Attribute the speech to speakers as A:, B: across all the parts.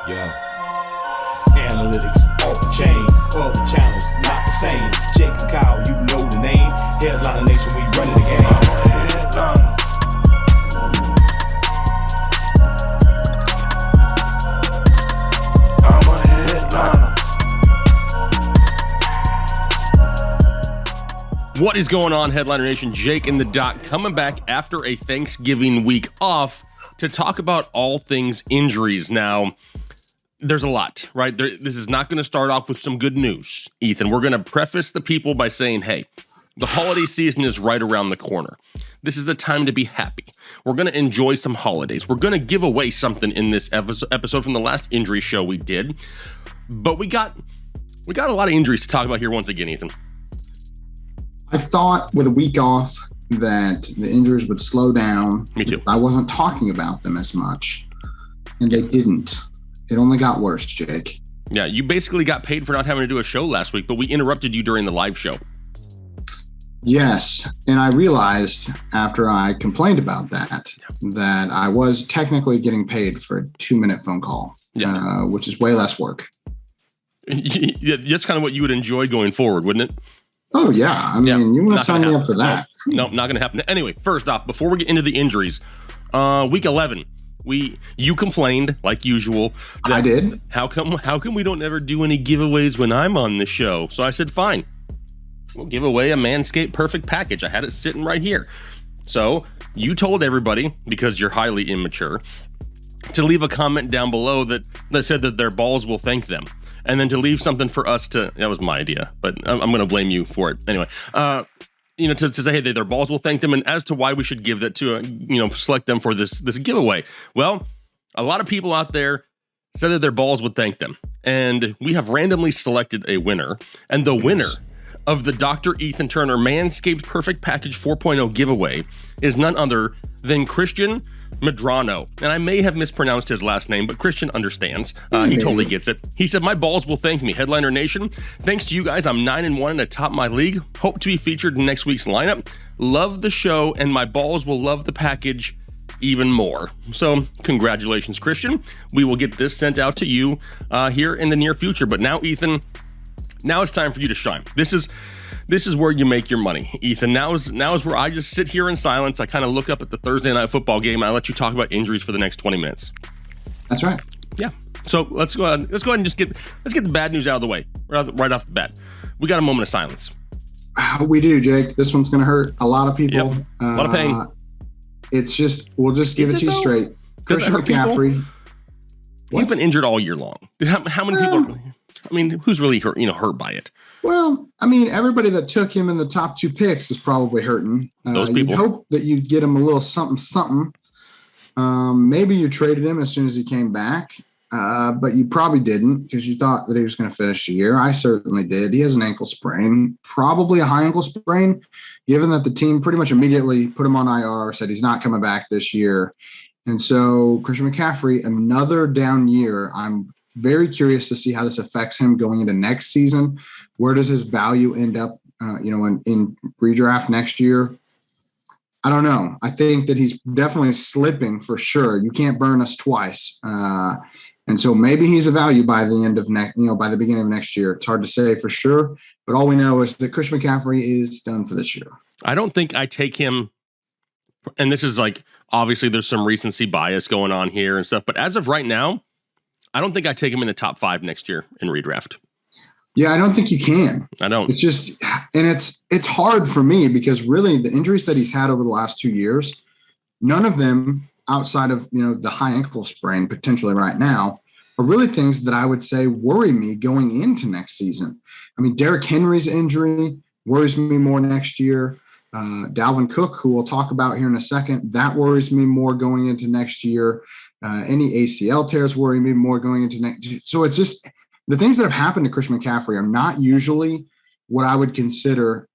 A: Yeah. Analytics off the chain, all the channels not the same. Jake and Kyle, you know the name. Headliner Nation, we running the game. I'm a headliner.
B: What is going on, Headliner Nation? Jake and the Doc coming back after a Thanksgiving week off to talk about all things injuries. Now, there's a lot, right? This is not going to start off with some good news, Ethan. We're going to preface the people by saying, hey, the holiday season is right around the corner. This is the time to be happy. We're going to enjoy some holidays. We're going to give away something in this episode from the last injury show we did. But we got a lot of injuries to talk about here once again, Ethan.
C: I thought with a week off that the injuries would slow down.
B: Me too.
C: I wasn't talking about them as much, and they didn't. It only got worse, Jake.
B: Yeah, you basically got paid for not having to do a show last week, but we interrupted you during the live show.
C: Yes, and I realized after I complained about that I was technically getting paid for a 2-minute phone call, which is way less work.
B: That's kind of what you would enjoy going forward, wouldn't it?
C: Oh, yeah. I mean, you want to sign me up for that.
B: No, not going to happen. Anyway, first off, before we get into the injuries, week 11, you complained like usual.
C: I did.
B: How come we don't ever do any giveaways when I'm on the show? So I said, fine, we'll give away a MANSCAPED perfect package. I had it sitting right here. So you told everybody, because you're highly immature, to leave a comment down below that said that their balls will thank them. And then to leave something for us to, that was my idea, but I'm going to blame you for it. Anyway, to say, hey, their balls will thank them. And as to why we should give that to, select them for this giveaway. Well, a lot of people out there said that their balls would thank them. And we have randomly selected a winner. And the winner of the Dr. Ethan Turner MANSCAPED Perfect Package 4.0 giveaway is none other than Christian Medrano. And I may have mispronounced his last name, but Christian understands. He totally gets it. He said, my balls will thank me. Headliner Nation, thanks to you guys, I'm 9-1 atop my league. Hope to be featured in next week's lineup. Love the show, and my balls will love the package even more. So congratulations, Christian. We will get this sent out to you here in the near future. But now, Ethan, now it's time for you to shine. This is where you make your money, Ethan. Now is where I just sit here in silence. I kind of look up at the Thursday night football game. I let you talk about injuries for the next 20 minutes.
C: That's right.
B: Yeah. So let's go ahead and just get the bad news out of the way right off the bat. We got a moment of silence.
C: We do, Jake. This one's going to hurt a lot of people.
B: Yep. A lot of pain.
C: We'll just give it to you straight. Christian McCaffrey.
B: He's been injured all year long. How many people? I mean, who's really hurt by it?
C: Well, I mean, everybody that took him in the top 2 picks is probably hurting.
B: Those people.
C: You hope that you'd get him a little something. Maybe you traded him as soon as he came back, but you probably didn't because you thought that he was going to finish the year. I certainly did. He has an ankle sprain, probably a high ankle sprain, given that the team pretty much immediately put him on IR, said he's not coming back this year. And so Christian McCaffrey, another down year. I'm very curious to see how this affects him going into next season. Where does his value end up, in redraft next year? I don't know. I think that he's definitely slipping for sure. You can't burn us twice. And so maybe he's a value by the end of by the beginning of next year. It's hard to say for sure, but all we know is that Christian McCaffrey is done for this year.
B: I don't think I take him, and this is obviously there's some recency bias going on here and stuff, but as of right now, I don't think I take him in the top 5 next year in redraft.
C: Yeah, I don't think you can.
B: I don't.
C: It's just, and it's hard for me because really the injuries that he's had over the last 2 years, none of them outside of, the high ankle sprain potentially right now are really things that I would say worry me going into next season. I mean, Derrick Henry's injury worries me more next year. Dalvin Cook, who we'll talk about here in a second, that worries me more going into next year. Any ACL tears worry me more going into next year. So it's just the things that have happened to Christian McCaffrey are not usually what I would consider,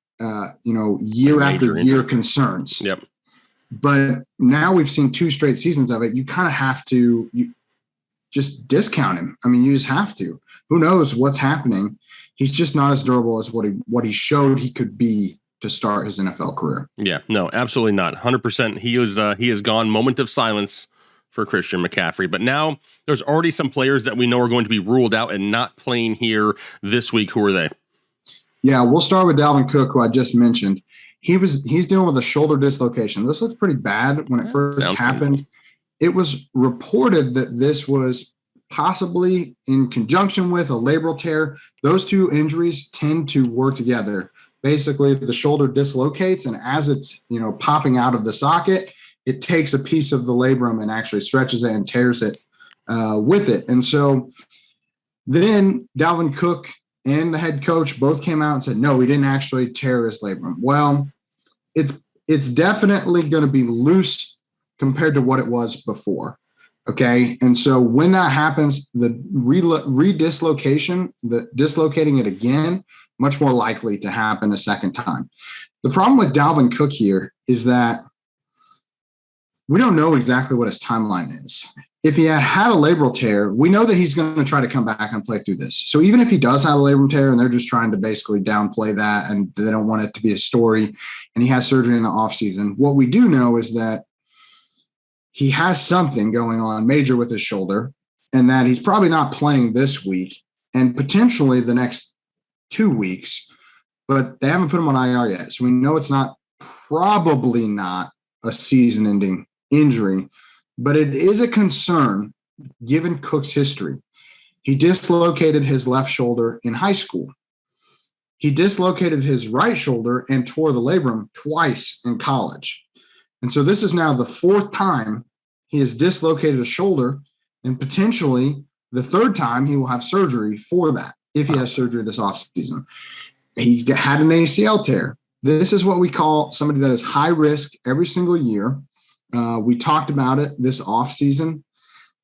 C: year after year concerns.
B: Yep.
C: But now we've seen 2 straight seasons of it. You kind of have to just discount him. I mean, you just have to. Who knows what's happening? He's just not as durable as what he showed he could be to start his NFL career.
B: Yeah, no, absolutely not. 100%. He has gone. Moment of silence for Christian McCaffrey. But now there's already some players that we know are going to be ruled out and not playing here this week. Who are they?
C: Yeah, we'll start with Dalvin Cook, who I just mentioned. He's dealing with a shoulder dislocation. This looks pretty bad when it first happened. Painful. It was reported that this was possibly in conjunction with a labral tear. Those two injuries tend to work together. Basically, the shoulder dislocates, and as it's popping out of the socket, it takes a piece of the labrum and actually stretches it and tears it with it. And so then Dalvin Cook and the head coach both came out and said, no, we didn't actually tear his labrum. Well, it's definitely going to be loose compared to what it was before. Okay. And so when that happens, the redislocation, the dislocating it again, much more likely to happen a second time. The problem with Dalvin Cook here is that we don't know exactly what his timeline is. If he had a labral tear, we know that he's going to try to come back and play through this. So even if he does have a labral tear and they're just trying to basically downplay that and they don't want it to be a story and he has surgery in the offseason, what we do know is that he has something going on major with his shoulder and that he's probably not playing this week and potentially the next 2 weeks, but they haven't put him on IR yet. So we know it's probably not a season-ending injury, but it is a concern given Cook's history. He dislocated his left shoulder in high school. He dislocated his right shoulder and tore the labrum twice in college. And so this is now the fourth time he has dislocated a shoulder, and potentially the third time he will have surgery for that if he has surgery this offseason. He's had an ACL tear. This is what we call somebody that is high risk every single year. We talked about it this offseason.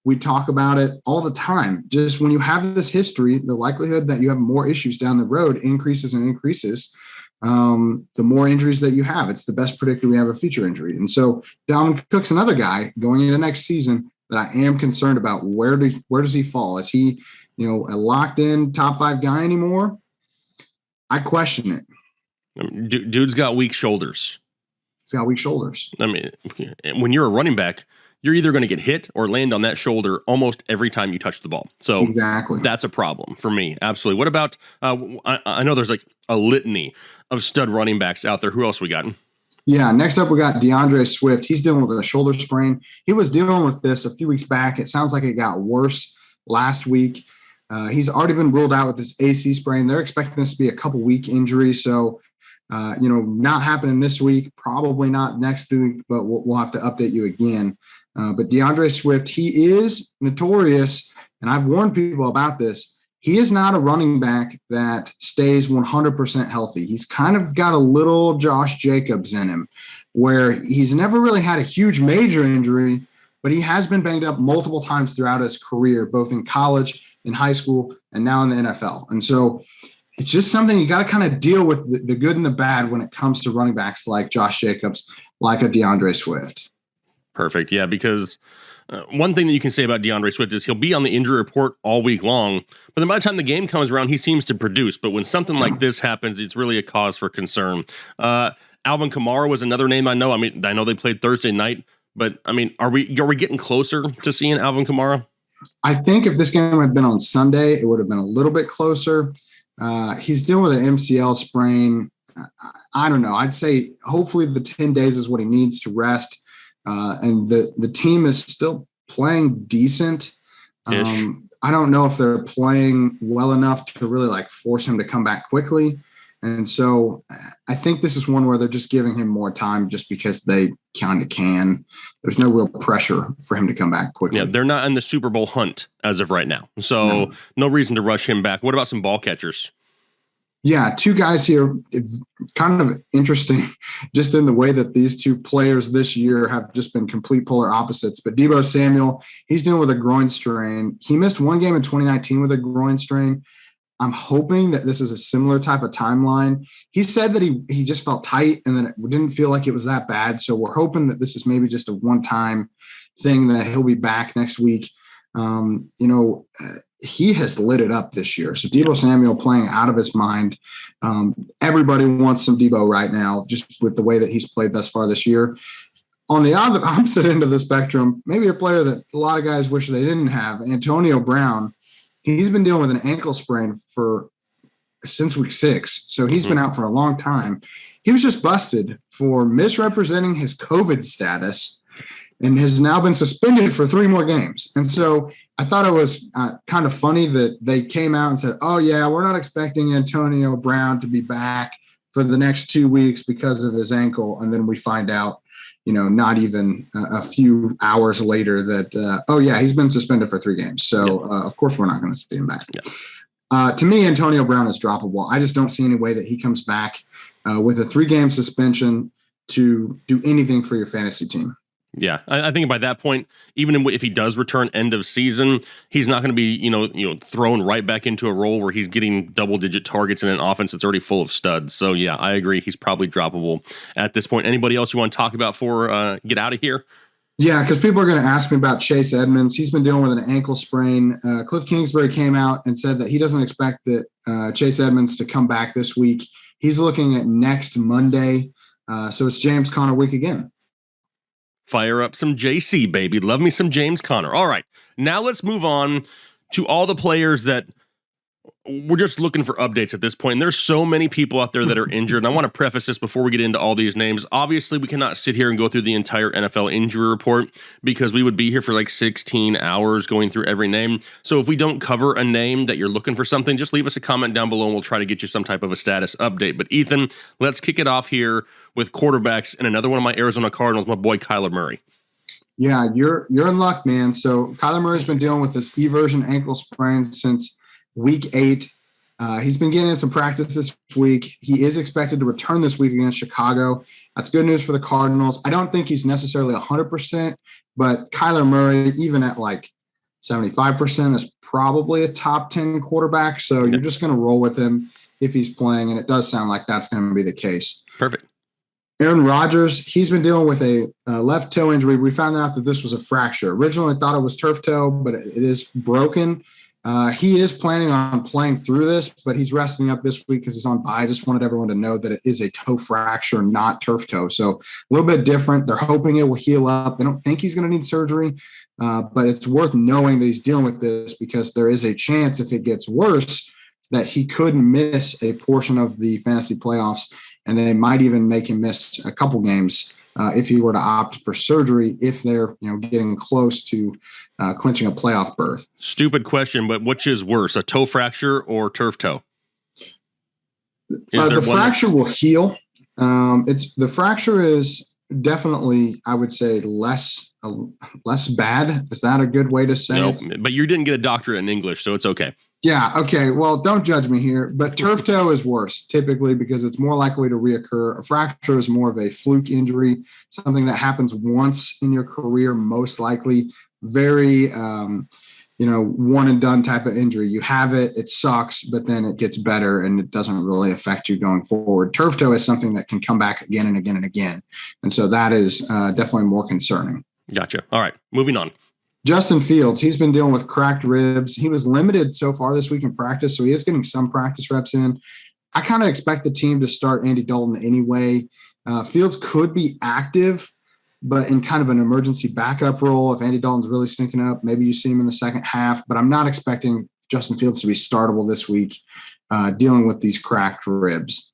C: We talk about it all the time. Just when you have this history, the likelihood that you have more issues down the road increases and increases. The more injuries that you have, it's the best predictor we have of future injury. And so Dalvin Cook's another guy going into next season that I am concerned about. Where does he fall? Is he, a locked in top 5 guy anymore? I question it.
B: Dude's got weak shoulders.
C: He's got weak shoulders.
B: I mean, when you're a running back, you're either going to get hit or land on that shoulder almost every time you touch the ball. So
C: exactly,
B: that's a problem for me. Absolutely. What about, I know there's like a litany of stud running backs out there. Who else we got?
C: Yeah, next up we got DeAndre Swift. He's dealing with a shoulder sprain. He was dealing with this a few weeks back. It sounds like it got worse last week. He's already been ruled out with this AC sprain. They're expecting this to be a couple week injury. So, not happening this week, probably not next week, but we'll have to update you again. But DeAndre Swift, he is notorious, and I've warned people about this. He is not a running back that stays 100% healthy. He's kind of got a little Josh Jacobs in him, where he's never really had a huge major injury, but he has been banged up multiple times throughout his career, both in college, in high school, and now in the NFL. And so it's just something you got to kind of deal with the good and the bad when it comes to running backs like Josh Jacobs, like a DeAndre Swift.
B: Perfect. Yeah, because one thing that you can say about DeAndre Swift is he'll be on the injury report all week long, but then by the time the game comes around, he seems to produce. But when something like this happens, it's really a cause for concern. Alvin Kamara was another name I know. I mean, I know they played Thursday night, but I mean, are we getting closer to seeing Alvin Kamara?
C: I think if this game had been on Sunday, it would have been a little bit closer. He's dealing with an MCL sprain. I don't know. I'd say hopefully the 10 days is what he needs to rest. And the team is still playing decent. I don't know if they're playing well enough to really force him to come back quickly. And so I think this is one where they're just giving him more time just because they kind of can. There's no real pressure for him to come back quickly.
B: Yeah, they're not in the Super Bowl hunt as of right now. So no reason to rush him back. What about some ball catchers?
C: Yeah, 2 guys here, kind of interesting just in the way that these 2 players this year have just been complete polar opposites. But Deebo Samuel, he's dealing with a groin strain. He missed 1 game in 2019 with a groin strain. I'm hoping that this is a similar type of timeline. He said that he just felt tight and then it didn't feel like it was that bad. So we're hoping that this is maybe just a one-time thing, that he'll be back next week. He has lit it up this year. So Deebo Samuel playing out of his mind. Everybody wants some Deebo right now, just with the way that he's played thus far this year. On the opposite end of the spectrum, maybe a player that a lot of guys wish they didn't have, Antonio Brown. He's been dealing with an ankle sprain since week 6, so he's been out for a long time. He was just busted for misrepresenting his COVID status and has now been suspended for 3 more games. And so I thought it was kind of funny that they came out and said, oh, yeah, we're not expecting Antonio Brown to be back for the next 2 weeks because of his ankle. And then we find out, not even a few hours later that, oh, yeah, he's been suspended for 3 games. So, of course, we're not going to see him back. Yeah. To me, Antonio Brown is droppable. I just don't see any way that he comes back with a 3-game suspension to do anything for your fantasy team.
B: Yeah, I think by that point, even if he does return end of season, he's not going to be, thrown right back into a role where he's getting double-digit targets in an offense that's already full of studs. So, yeah, I agree. He's probably droppable at this point. Anybody else you want to talk about before get out of here?
C: Yeah, because people are going to ask me about Chase Edmonds. He's been dealing with an ankle sprain. Cliff Kingsbury came out and said that he doesn't expect that Chase Edmonds to come back this week. He's looking at next Monday. So it's James Conner week again.
B: Fire up some JC, baby. Love me some James Conner. All right, now let's move on to all the players that we're just looking for updates at this point. And there's so many people out there that are injured. And I want to preface this before we get into all these names. Obviously, we cannot sit here and go through the entire NFL injury report because we would be here for like 16 hours going through every name. So if we don't cover a name that you're looking for something, just leave us a comment down below and we'll try to get you some type of a status update. But Ethan, let's kick it off here with quarterbacks and another one of my Arizona Cardinals, my boy Kyler Murray.
C: Yeah, you're in luck, man. So Kyler Murray's been dealing with this eversion ankle sprain since week 8. He's been getting in some practice this week. He is expected to return this week against Chicago. That's good news for the Cardinals. I don't think he's necessarily 100%, but Kyler Murray, even at like 75%, is probably a top 10 quarterback. So you're just going to roll with him if he's playing, and it does sound like that's going to be the case.
B: Perfect.
C: Aaron Rodgers, he's been dealing with a left toe injury. We found out that this was a fracture. Originally, I thought it was turf toe, but it is broken. He is planning on playing through this, but he's resting up this week because he's on bye. I just wanted everyone to know that it is a toe fracture, not turf toe. So a little bit different. They're hoping it will heal up. They don't think he's going to need surgery, but it's worth knowing that he's dealing with this because there is a chance if it gets worse that he could miss a portion of the fantasy playoffs, and they might even make him miss a couple games if he were to opt for surgery, if they're getting close to clinching a playoff berth.
B: Stupid question, but which is worse, a toe fracture or turf toe?
C: The fracture will heal. The fracture is definitely, I would say, less bad. Is that a good way to say it?
B: But you didn't get a doctorate in English, so it's okay.
C: Yeah, okay. Well, don't judge me here, but turf toe is worse typically because it's more likely to reoccur. A fracture is more of a fluke injury, something that happens once in your career, most likely. Very, one and done type of injury. You have it, it sucks, but then it gets better and it doesn't really affect you going forward. Turf toe is something that can come back again and again and again. And so that is definitely more concerning.
B: Gotcha. All right, moving on.
C: Justin Fields, he's been dealing with cracked ribs. He was limited so far this week in practice, so he is getting some practice reps in. I kind of expect the team to start Andy Dalton anyway. Fields could be active, but in kind of an emergency backup role. If Andy Dalton's really stinking up, maybe you see him in the second half, but I'm not expecting Justin Fields to be startable this week dealing with these cracked ribs.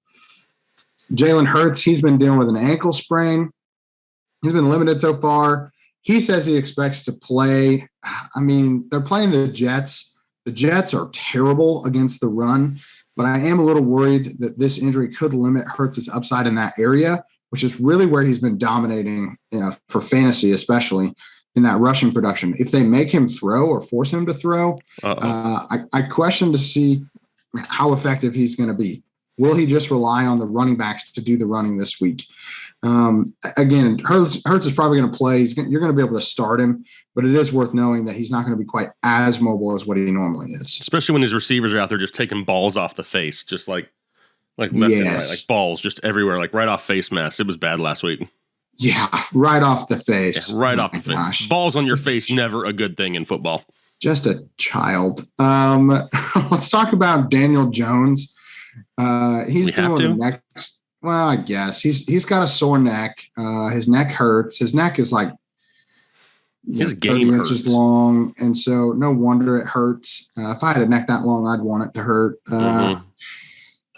C: Jalen Hurts, he's been dealing with an ankle sprain. He's been limited so far. He says he expects to play. I mean, they're playing the Jets. The Jets are terrible against the run, but I am a little worried that this injury could limit Hurts' upside in that area, which is really where he's been dominating for fantasy, especially in that rushing production. If they make him throw or force him to throw, I question to see how effective he's going to be. Will he just rely on the running backs to do the running this week? Again, Hurts is probably going to play. You're going to be able to start him, but it is worth knowing that he's not going to be quite as mobile as what he normally is.
B: Especially when his receivers are out there just taking balls off the face, just like left and right, like balls just everywhere, like right off face masks. It was bad last week.
C: Yeah, right off the face.
B: Yeah, right off the face. Balls on your face, never a good thing in football.
C: Just a child. Let's talk about Daniel Jones. He's doing the next. Well, I guess he's got a sore neck. His neck hurts. His neck is like
B: his game
C: 30
B: hurts.
C: inches long, and so no wonder it hurts. If I had a neck that long, I'd want it to hurt.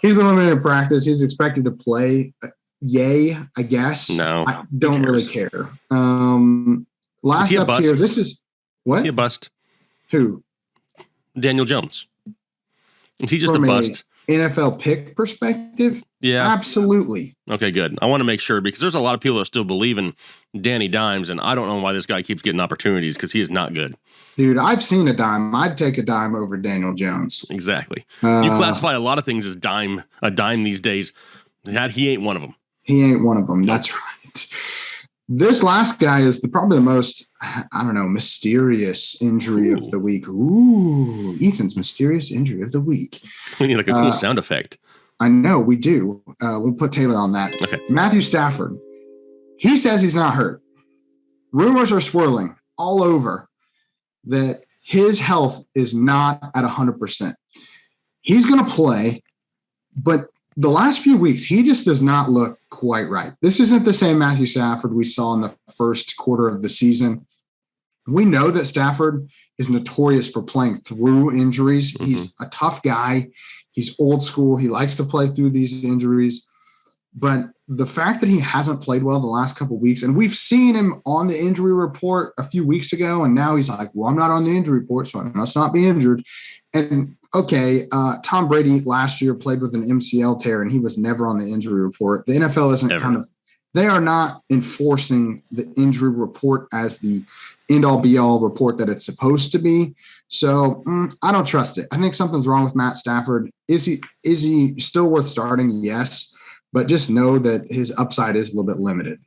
C: He's been limited in practice. He's expected to play. Yay, I guess.
B: No,
C: I don't really care. Last
B: he a
C: up
B: bust?
C: here, this is what?
B: Is he a bust?
C: Who?
B: Daniel Jones. Is he just
C: From
B: a bust?
C: NFL pick perspective?
B: Yeah.
C: Absolutely.
B: Okay, good. I want to make sure because there's a lot of people that still believe in Danny Dimes, and I don't know why this guy keeps getting opportunities because he is not good.
C: Dude, I've seen a dime. I'd take a dime over Daniel Jones.
B: Exactly. You classify a lot of things as a dime these days. That he ain't one of them.
C: He ain't one of them. That's right. This last guy is probably the most, I don't know, mysterious injury of the week. Ooh, Ethan's mysterious injury of the week.
B: We need like a cool sound effect.
C: I know, we do. We'll put Taylor on that.
B: Okay.
C: Matthew Stafford. He says he's not hurt. Rumors are swirling all over that his health is not at 100%. He's going to play, but the last few weeks, he just does not look quite right. This isn't the same Matthew Stafford we saw in the first quarter of the season. We know that Stafford is notorious for playing through injuries. Mm-hmm. He's a tough guy. He's old school. He likes to play through these injuries. But the fact that he hasn't played well the last couple of weeks, and we've seen him on the injury report a few weeks ago, and now he's like, well, I'm not on the injury report, so I must not be injured. And okay, Tom Brady last year played with an MCL tear, and he was never on the injury report. The NFL isn't they are not enforcing the injury report as the end-all be-all report that it's supposed to be. So I don't trust it. I think something's wrong with Matt Stafford. Is he still worth starting? Yes. But just know that his upside is a little bit limited.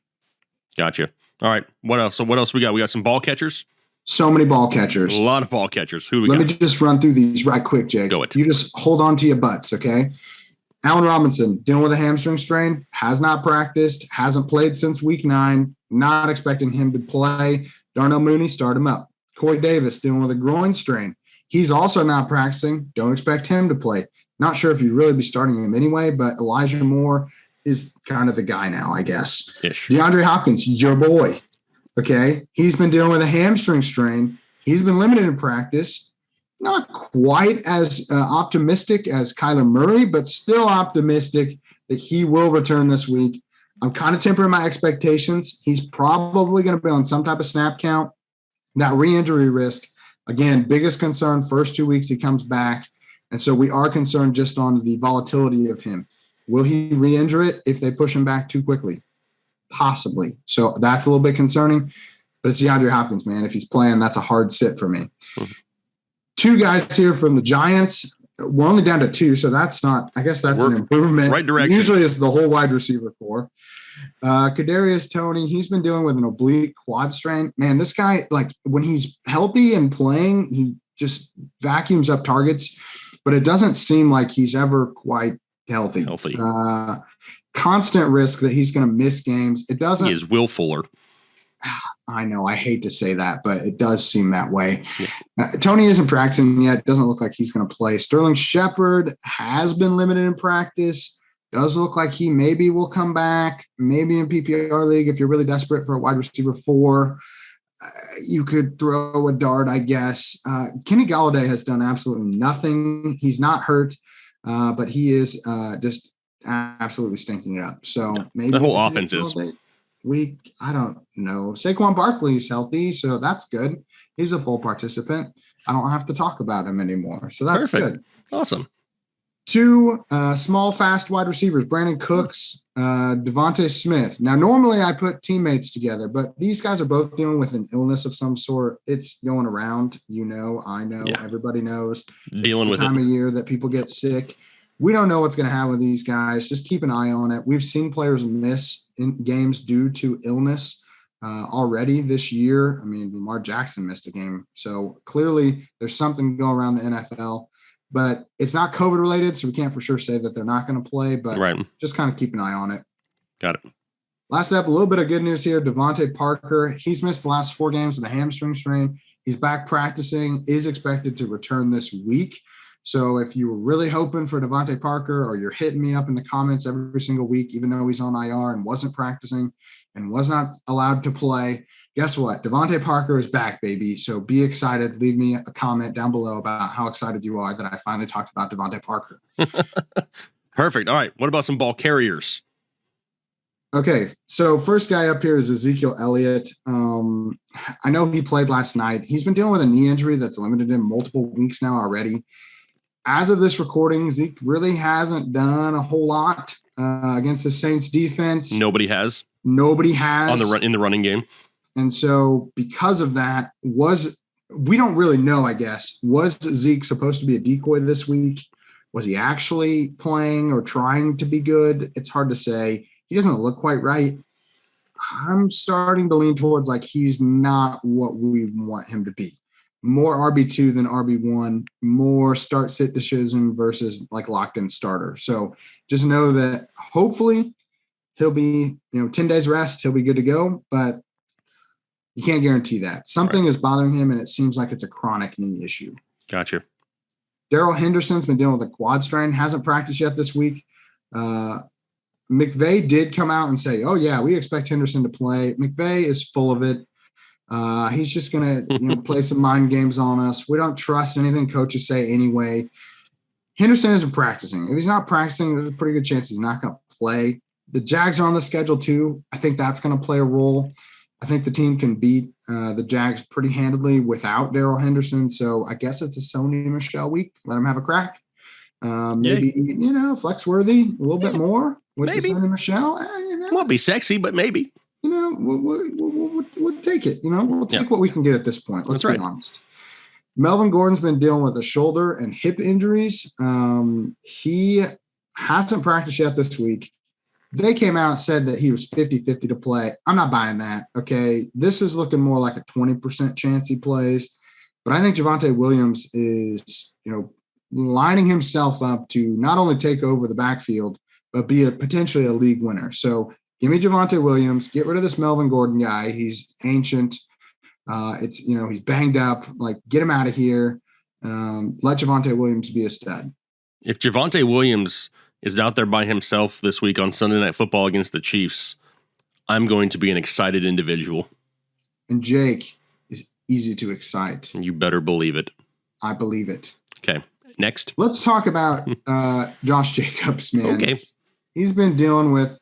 B: Gotcha. All right. What else? So what else we got? We got some ball catchers.
C: So many ball catchers.
B: A lot of ball catchers. Who do we
C: got?
B: Let
C: me just run through these right quick, Jake.
B: Go it.
C: You just hold on to your butts, okay? Allen Robinson, dealing with a hamstring strain, has not practiced, hasn't played since week 9, not expecting him to play. Darnell Mooney, start him up. Corey Davis, dealing with a groin strain. He's also not practicing. Don't expect him to play. Not sure if you'd really be starting him anyway, but Elijah Moore is kind of the guy now, I guess.
B: Ish.
C: DeAndre Hopkins, your boy. Okay. He's been dealing with a hamstring strain. He's been limited in practice. Not quite as optimistic as Kyler Murray, but still optimistic that he will return this week. I'm kind of tempering my expectations. He's probably going to be on some type of snap count. That re-injury risk, again, biggest concern, first 2 weeks he comes back. And so we are concerned just on the volatility of him. Will he re-injure it if they push him back too quickly? Possibly. So that's a little bit concerning. But it's DeAndre Hopkins, man. If he's playing, that's a hard sit for me. Mm-hmm. 2 guys here from the Giants. We're only down to 2, so that's not – I guess that's an improvement.
B: Right direction.
C: Usually it's the whole wide receiver core. Kadarius Toney, he's been dealing with an oblique quad strain. Man, this guy, like when he's healthy and playing, he just vacuums up targets, but it doesn't seem like he's ever quite healthy. Constant risk that he's going to miss games. It doesn't.
B: He is Will Fuller.
C: I know. I hate to say that, but it does seem that way. Yeah. Toney isn't practicing yet. Doesn't look like he's going to play. Sterling Shepard has been limited in practice. Does look like he maybe will come back. Maybe in PPR league, if you're really desperate for a wide receiver 4, you could throw a dart, I guess. Kenny Golladay has done absolutely nothing. He's not hurt, but he is just absolutely stinking it up. So maybe
B: the whole offense is
C: weak. I don't know. Saquon Barkley's healthy, so that's good. He's a full participant. I don't have to talk about him anymore. So that's
B: perfect.
C: Good.
B: Awesome.
C: 2 small, fast wide receivers, Brandin Cooks, Devonta Smith. Now, normally I put teammates together, but these guys are both dealing with an illness of some sort. It's going around. You know, I know, everybody knows.
B: Dealing with
C: it. It's the time of year that people get sick. We don't know what's going to happen with these guys. Just keep an eye on it. We've seen players miss in games due to illness already this year. I mean, Lamar Jackson missed a game. So clearly there's something going around the NFL. But it's not COVID related, so we can't for sure say that they're not going to play, but just kind of keep an eye on it.
B: Got it.
C: Last up, a little bit of good news here. Devante Parker, he's missed the last 4 games with a hamstring strain. He's back practicing, is expected to return this week. So if you were really hoping for Devante Parker, or you're hitting me up in the comments every single week, even though he's on IR and wasn't practicing and was not allowed to play, guess what? Devante Parker is back, baby. So be excited. Leave me a comment down below about how excited you are that I finally talked about Devante Parker.
B: Perfect. All right. What about some ball carriers?
C: Okay, so first guy up here is Ezekiel Elliott. I know he played last night. He's been dealing with a knee injury that's limited him multiple weeks now already. As of this recording, Zeke really hasn't done a whole lot against the Saints defense.
B: Nobody has
C: in
B: the running game.
C: And so because of that, we don't really know, I guess. Was Zeke supposed to be a decoy this week? Was he actually playing or trying to be good? It's hard to say. He doesn't look quite right. I'm starting to lean towards like he's not what we want him to be. More RB2 than RB1, more start-sit decision versus like locked-in starter. So just know that hopefully he'll be, 10 days rest, he'll be good to go, but you can't guarantee that. Something is bothering him, and it seems like it's a chronic knee issue.
B: Gotcha.
C: Darrell Henderson's been dealing with a quad strain, hasn't practiced yet this week. McVay did come out and say, oh, yeah, we expect Henderson to play. McVay is full of it. He's just going to play some mind games on us. We don't trust anything coaches say anyway. Henderson isn't practicing. If he's not practicing, there's a pretty good chance he's not going to play. The Jags are on the schedule too. I think that's going to play a role. I think the team can beat the Jags pretty handily without Darrell Henderson. So I guess it's a Sony Michel week. Let him have a crack. Maybe, flex worthy a little bit more with the Sony Michel.
B: Won't be sexy, but maybe.
C: We'll take it. We'll take what we can get at this point. Let's be honest. Melvin Gordon's been dealing with a shoulder and hip injuries. He hasn't practiced yet this week. They came out and said that he was 50-50 to play. I'm not buying that, okay? This is looking more like a 20% chance he plays. But I think Javonte Williams is, lining himself up to not only take over the backfield, but be potentially a league winner. So give me Javonte Williams. Get rid of this Melvin Gordon guy. He's ancient. He's banged up. Like, get him out of here. Let Javonte Williams be a stud.
B: If Javonte Williams is out there by himself this week on Sunday Night Football against the Chiefs, I'm going to be an excited individual.
C: And Jake is easy to excite.
B: You better believe it.
C: I believe it.
B: Okay, next.
C: Let's talk about Josh Jacobs, man.
B: Okay.
C: He's been dealing with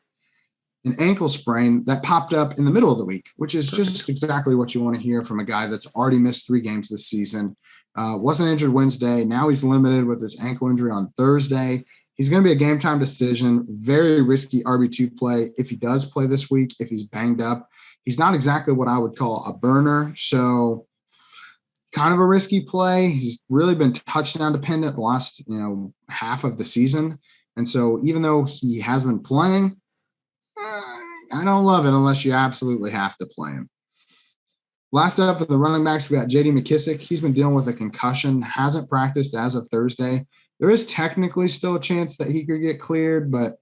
C: an ankle sprain that popped up in the middle of the week, which is just exactly what you want to hear from a guy that's already missed 3 games this season. Wasn't injured Wednesday. Now he's limited with his ankle injury on Thursday. He's going to be a game time decision, very risky RB2 play if he does play this week, if he's banged up. He's not exactly what I would call a burner, so kind of a risky play. He's really been touchdown dependent the last, half of the season. And so even though he has been playing, I don't love it unless you absolutely have to play him. Last up for the running backs, we got J.D. McKissic. He's been dealing with a concussion, hasn't practiced as of Thursday. There is technically still a chance that he could get cleared, but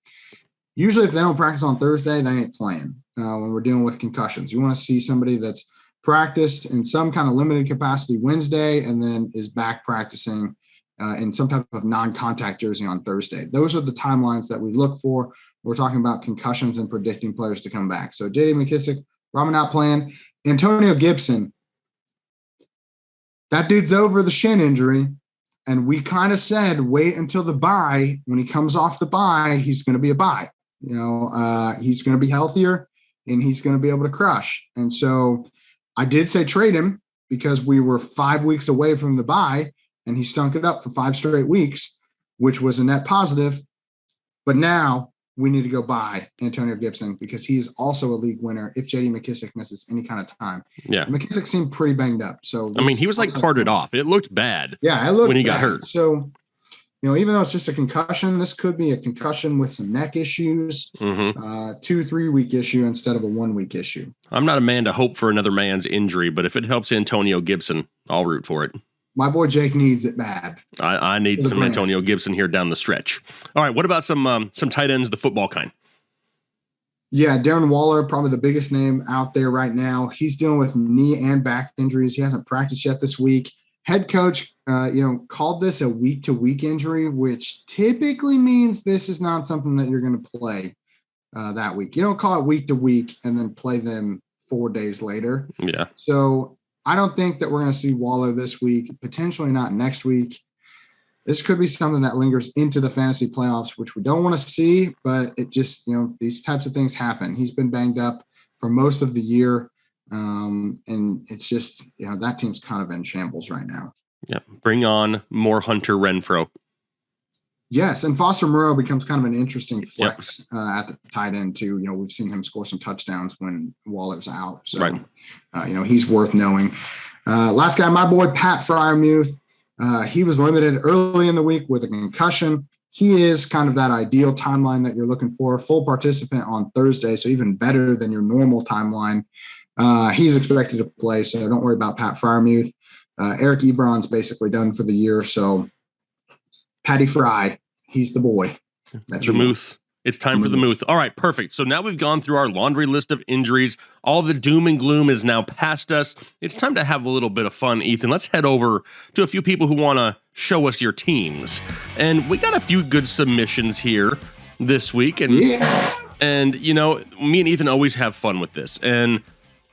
C: usually if they don't practice on Thursday, they ain't playing when we're dealing with concussions. You want to see somebody that's practiced in some kind of limited capacity Wednesday and then is back practicing in some type of non-contact jersey on Thursday. Those are the timelines that we look for. We're talking about concussions and predicting players to come back. So J.D. McKissic, probably not playing. Antonio Gibson, that dude's over the shin injury. And we kind of said, wait until the bye. When he comes off the bye, he's going to be a bye. He's going to be healthier and he's going to be able to crush. And so I did say trade him because we were 5 weeks away from the bye and he stunk it up for 5 straight weeks, which was a net positive. But now we need to go buy Antonio Gibson because he is also a league winner if J.D. McKissic misses any kind of time.
B: Yeah.
C: McKissic seemed pretty banged up. So
B: he was like carted off. It looked bad.
C: Yeah, it looked
B: when he
C: bad.
B: got hurt.
C: So, even though it's just a concussion, this could be a concussion with some neck issues, 2-3 week issue instead of a 1 week issue.
B: I'm not a man to hope for another man's injury, but if it helps Antonio Gibson, I'll root for it.
C: My boy Jake needs it bad.
B: I need some Antonio Gibson here down the stretch. All right, what about some tight ends, the football kind?
C: Yeah, Darren Waller, probably the biggest name out there right now. He's dealing with knee and back injuries. He hasn't practiced yet this week. head coach, called this a week-to-week injury, which typically means this is not something that you're going to play that week. You don't call it week-to-week and then play them 4 days later.
B: Yeah.
C: So I don't think that we're going to see Waller this week, potentially not next week. This could be something that lingers into the fantasy playoffs, which we don't want to see, but it just, these types of things happen. He's been banged up for most of the year. And it's just, that team's kind of in shambles right now.
B: Yeah. Bring on more Hunter Renfrow.
C: Yes. And Foster Moreau becomes kind of an interesting flex at the tight end too. We've seen him score some touchdowns when Waller's out. So,
B: right.
C: He's worth knowing. Last guy, my boy, Pat Friermuth. He was limited early in the week with a concussion. He is kind of that ideal timeline that you're looking for. Full participant on Thursday, so even better than your normal timeline. He's expected to play, so don't worry about Pat Friermuth. Eric Ebron's basically done for the year, so Patty Fry, he's the boy.
B: That's the Muth. It's time for the Muth. All right, perfect. So now we've gone through our laundry list of injuries. All the doom and gloom is now past us. It's time to have a little bit of fun, Ethan. Let's head over to a few people who want to show us your teams. And we got a few good submissions here this week. And, me and Ethan always have fun with this. And,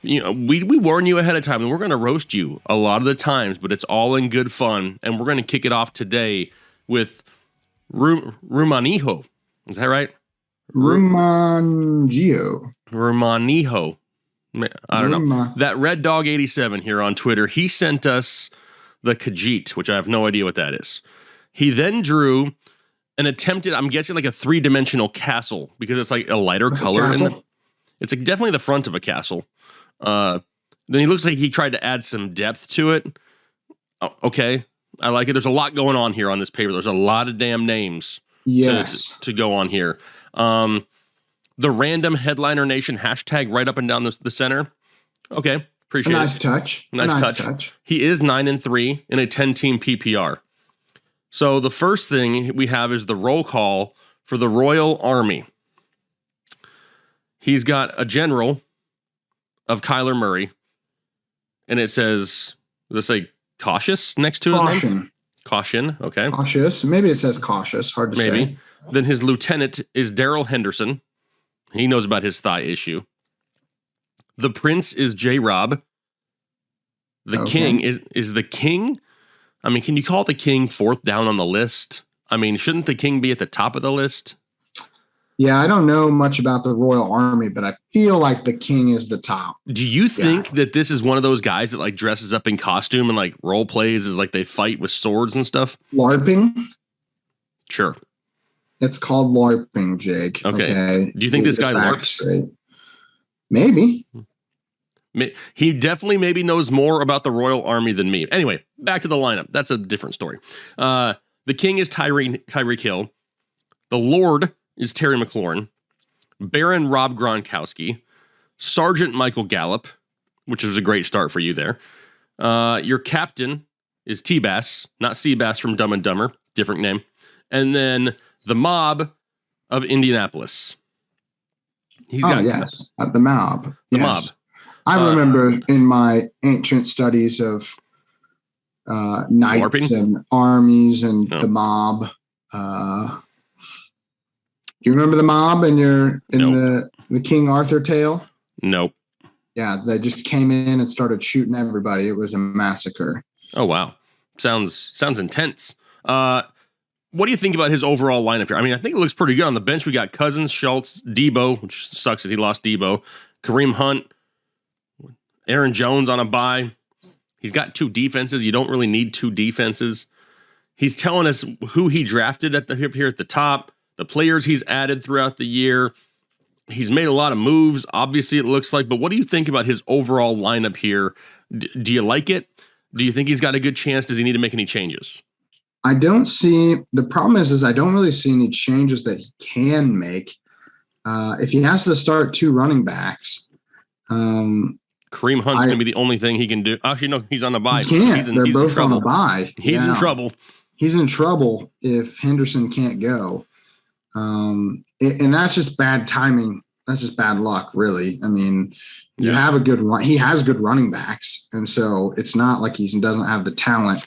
B: we warn you ahead of time, and we're going to roast you a lot of the times, but it's all in good fun. And we're going to kick it off today with Rumanijo. Is that right?
C: Rumanijo.
B: I don't know. That Red Dog 87 here on Twitter, he sent us the Khajiit, which I have no idea what that is. He then drew an attempted, I'm guessing like a 3-dimensional castle, because it's like a lighter color. It's like definitely the front of a castle. Then he looks like he tried to add some depth to it. Oh, okay. I like it. There's a lot going on here on this paper. There's a lot of damn names.
C: Yes.
B: To go on here. The random headliner nation hashtag right up and down the center. Okay. Appreciate it.
C: Nice touch.
B: Nice touch. He is 9-3 in a 10-team PPR. So the first thing we have is the roll call for the Royal Army. He's got a general of Kyler Murray. And it says, does it say cautious next to his name? Caution, okay.
C: Cautious. Maybe it says cautious. Hard to say.
B: Then his lieutenant is Darrell Henderson. He knows about his thigh issue. The prince is J-Rob. The king is the king. I mean, can you call the king fourth down on the list? I mean, shouldn't the king be at the top of the list?
C: Yeah, I don't know much about the Royal Army, but I feel like the king is the top.
B: Do you think that this is one of those guys that like dresses up in costume and like role plays as like they fight with swords and stuff?
C: LARPing?
B: Sure.
C: It's called LARPing, Jake.
B: Okay. Do you think this guy LARPs?
C: Straight. Maybe.
B: He definitely maybe knows more about the Royal Army than me. Anyway, back to the lineup. That's a different story. The king is Tyreek Hill. The Lord is Terry McLaurin, Baron Rob Gronkowski, Sergeant Michael Gallup, which is a great start for you there. Your captain is T-Bass, not Seabass from Dumb and Dumber, different name. And then the mob of Indianapolis. He's got
C: the mob.
B: The mob.
C: I remember in my ancient studies of knights LARPing? And armies and the mob. Do you remember the mob in the King Arthur tale?
B: Nope.
C: Yeah, they just came in and started shooting everybody. It was a massacre.
B: Oh wow, sounds intense. What do you think about his overall lineup here? I mean, I think it looks pretty good. On the bench, we got Cousins, Schultz, Deebo, which sucks that he lost Deebo, Kareem Hunt, Aaron Jones on a bye. He's got 2 defenses. You don't really need 2 defenses. He's telling us who he drafted here at the top. The players he's added throughout the year. He's made a lot of moves, obviously, it looks like. But what do you think about his overall lineup here? Do you like it? Do you think he's got a good chance? Does he need to make any changes?
C: I don't see – the problem is I don't really see any changes that he can make. If he has to start 2 running backs
B: Kareem Hunt's going to be the only thing he can do. Actually, no, he's on a bye.
C: He can't. They're both on a bye.
B: He's in trouble.
C: He's in trouble if Henderson can't go. And that's just bad timing that's just bad luck, really. I mean, you have a good run. He has good running backs, and so it's not like he doesn't have the talent.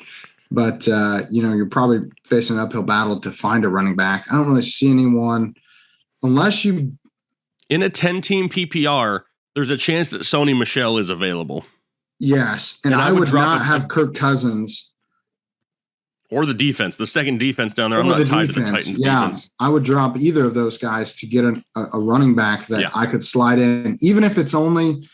C: But you're probably facing an uphill battle to find a running back. I don't really see anyone unless you
B: in a 10-team PPR. There's a chance that Sony Michel is available.
C: Yes, and I would not have Kirk Cousins.
B: Or the defense, the second defense down there. I'm not tied to the Titans defense.
C: I would drop either of those guys to get a running back that I could slide in, even if it's only,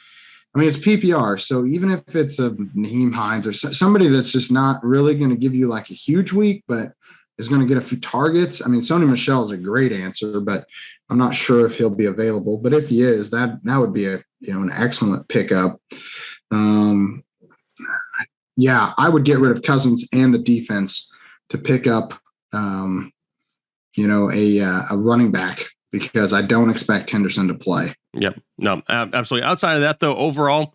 C: it's PPR. So even if it's a Nyheim Hines or somebody that's just not really going to give you like a huge week, but is going to get a few targets. Sony Michel is a great answer, but I'm not sure if he'll be available. But if he is, that would be an excellent pickup. I would get rid of Cousins and the defense to pick up, a running back because I don't expect Henderson to play.
B: Yep. No, absolutely. Outside of that, though, overall,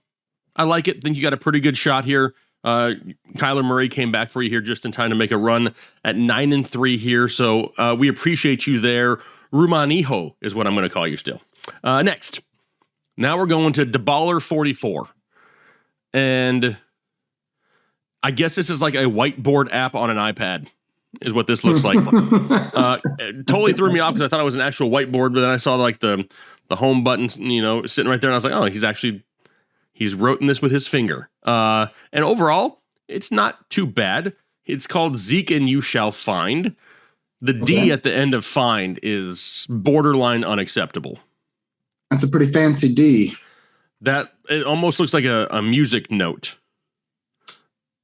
B: I like it. Think you got a pretty good shot here. Kyler Murray came back for you here just in time to make a run at 9-3 here. So we appreciate you there. Rumanijo is what I'm going to call you still. Next. Now we're going to DeBaller 44. And I guess this is like a whiteboard app on an iPad is what this looks like. It totally threw me off because I thought it was an actual whiteboard, but then I saw like the home button, sitting right there. And I was like, oh, he's written this with his finger. And overall, it's not too bad. It's called Zeke and You Shall Find. The D at the end of find is borderline unacceptable.
C: That's a pretty fancy D.
B: That it almost looks like a music note.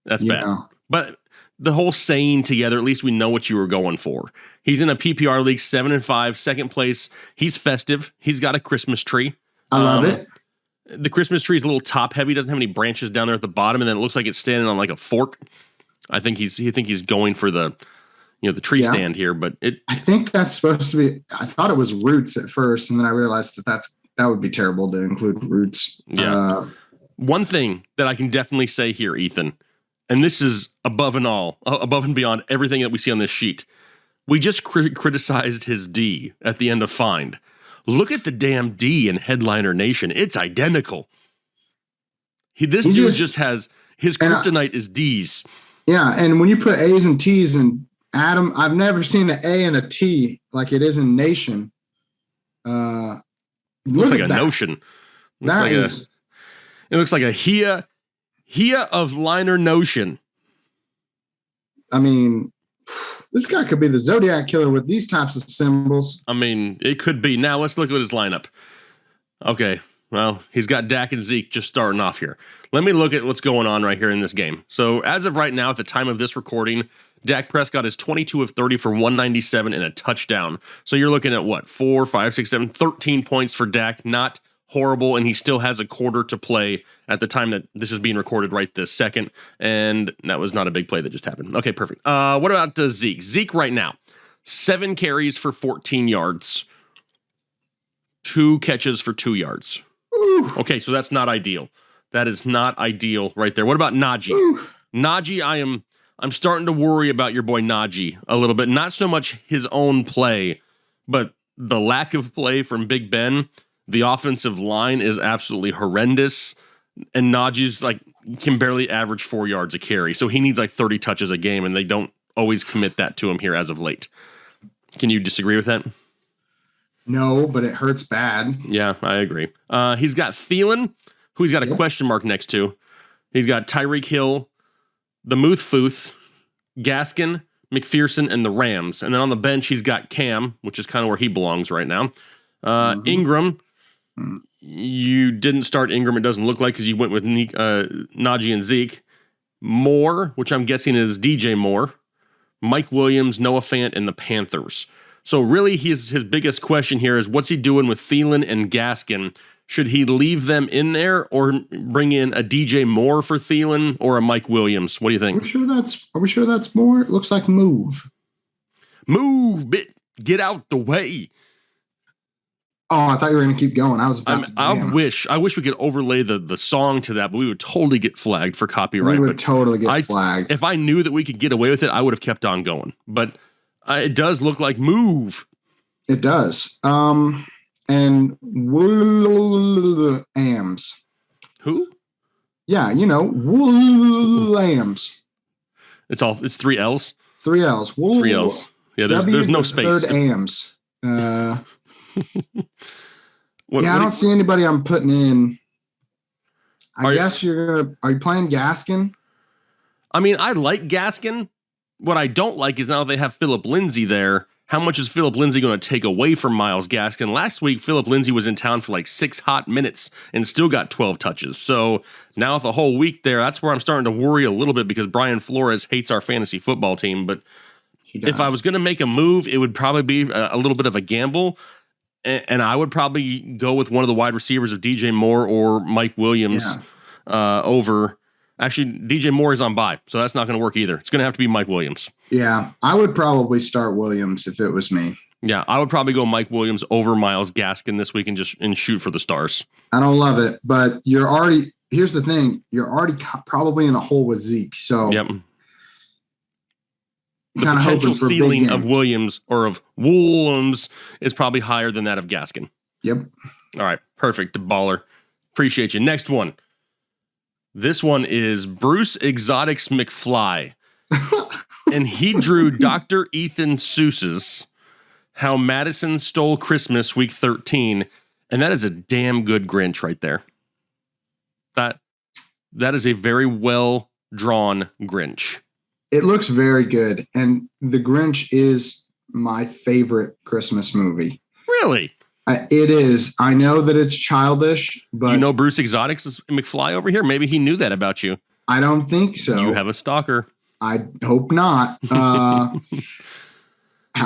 B: That's bad. But the whole saying together, at least we know what you were going for. He's in a PPR league, 7-5, second place. He's festive. He's got a Christmas tree.
C: I love it.
B: The Christmas tree is a little top heavy. Doesn't have any branches down there at the bottom, and then it looks like it's standing on like a fork. I think he's going for the the tree stand here, but
C: I think that's supposed to be. I thought it was roots at first, and then I realized that would be terrible to include roots.
B: Yeah. One thing that I can definitely say here, Ethan. And this is above and beyond everything that we see on this sheet. We just criticized his D at the end of find. Look at the damn D in Headliner Nation. It's identical. This dude just has his kryptonite is D's.
C: Yeah, and when you put A's and T's and Adam, I've never seen an A and a T like it is in Nation.
B: Looks like a Notion. It looks like a Hia of Liner Notion.
C: This guy could be the Zodiac Killer with these types of symbols.
B: It could be. Now let's look at his lineup. Okay, well, he's got Dak and Zeke just starting off here. Let me look at what's going on right here in this game. So as of right now, at the time of this recording, Dak Prescott is 22 of 30 for 197 and a touchdown. So you're looking at what? 4, 5, 6, 7, 13 points for Dak. Not horrible, and he still has a quarter to play at the time that this is being recorded right this second, and that was not a big play that just happened. Okay, perfect. What about Zeke? Zeke right now, 7 carries for 14 yards, 2 catches for 2 yards.
C: Ooh.
B: Okay, so that's not ideal. That is not ideal right there. What about Najee?
C: Ooh.
B: Najee, I'm starting to worry about your boy Najee a little bit. Not so much his own play, but the lack of play from Big Ben. The offensive line is absolutely horrendous, and Najee's can barely average 4 yards a carry. So he needs 30 touches a game, and they don't always commit that to him here as of late. Can you disagree with that?
C: No, but it hurts bad.
B: Yeah, I agree. He's got Thielen, who he's got a question mark next to. He's got Tyreek Hill, the Muth-Futh, Gaskin, McPherson, and the Rams. And then on the bench, he's got Cam, which is kind of where he belongs right now. Ingram. You didn't start Ingram, it doesn't look like, because you went with Najee and Zeke. Moore, which I'm guessing is DJ Moore. Mike Williams, Noah Fant, and the Panthers. So really, his biggest question here is, what's he doing with Thielen and Gaskin? Should he leave them in there or bring in a DJ Moore for Thielen or a Mike Williams? What do you think?
C: Are we sure that's Moore? It looks like move.
B: Move, get out the way.
C: Oh, I thought you were going to keep going.
B: I wish we could overlay the song to that, but we would totally get flagged for copyright.
C: We would totally get flagged.
B: If I knew that we could get away with it, I would have kept on going. But it does look like move.
C: It does. and eams.
B: Who?
C: Yeah, Williams.
B: It's 3 L's.
C: 3 L's.
B: 3 L's. Yeah, there's no space.
C: Third AMs. I
B: What
C: don't see anybody I'm putting in. I guess are you playing Gaskin?
B: I mean, I like Gaskin. What I don't like is now they have Phillip Lindsay there. How much is Phillip Lindsay going to take away from Myles Gaskin? Last week, Phillip Lindsay was in town for like 6 hot minutes and still got 12 touches. So now with the whole week there, that's where I'm starting to worry a little bit because Brian Flores hates our fantasy football team. But if I was going to make a move, it would probably be a little bit of a gamble. And I would probably go with one of the wide receivers of DJ Moore or Mike Williams over. Actually, DJ Moore is on bye, so that's not going to work either. It's going to have to be Mike Williams.
C: Yeah, I would probably start Williams if it was me.
B: Yeah, I would probably go Mike Williams over Myles Gaskin this week and shoot for the stars.
C: I don't love it, but here's the thing. You're already probably in a hole with Zeke. So
B: yep. The potential ceiling of Williams or of Williams is probably higher than that of Gaskin.
C: Yep.
B: All right, perfect, baller. Appreciate you. Next one. This one is Bruce Exotics McFly. And he drew Dr. Ethan Seuss's How Madison Stole Christmas Week 13. And that is a damn good Grinch right there. That is a very well drawn Grinch.
C: It looks very good. And The Grinch is my favorite Christmas movie.
B: Really?
C: It is. I know that it's childish, but
B: you know Bruce Exotics is McFly over here. Maybe he knew that about you.
C: I don't think so.
B: You have a stalker.
C: I hope not. How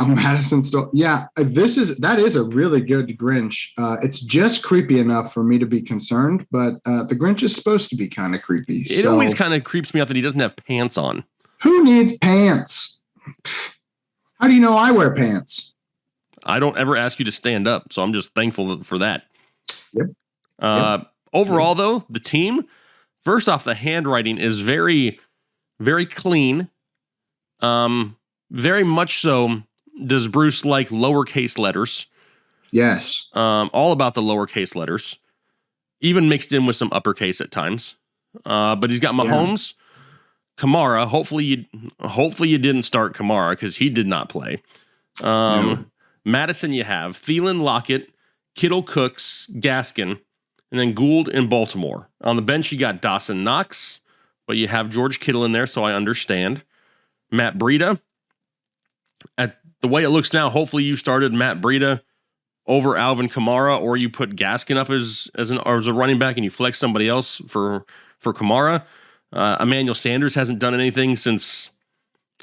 C: Madison stole. Yeah, that is a really good Grinch. It's just creepy enough for me to be concerned, but the Grinch is supposed to be kind of creepy.
B: It always kind of creeps me out that he doesn't have pants on.
C: Who needs pants? How do you know I wear pants?
B: I don't ever ask you to stand up, so I'm just thankful for that.
C: Yep.
B: Overall, though, the team, first off, the handwriting is very, very clean. Very much so does Bruce like lowercase letters.
C: Yes.
B: All about the lowercase letters, even mixed in with some uppercase at times. But he's got Mahomes, Kamara. Hopefully you didn't start Kamara because he did not play. No. Madison, you have Thielen, Lockett, Kittle, Cooks, Gaskin, and then Gould in Baltimore. On the bench, you got Dawson Knox, but you have George Kittle in there, so I understand. Matt Breida. At the way it looks now, hopefully you started Matt Breida over Alvin Kamara, or you put Gaskin up as a running back and you flex somebody else for Kamara. Emmanuel Sanders hasn't done anything since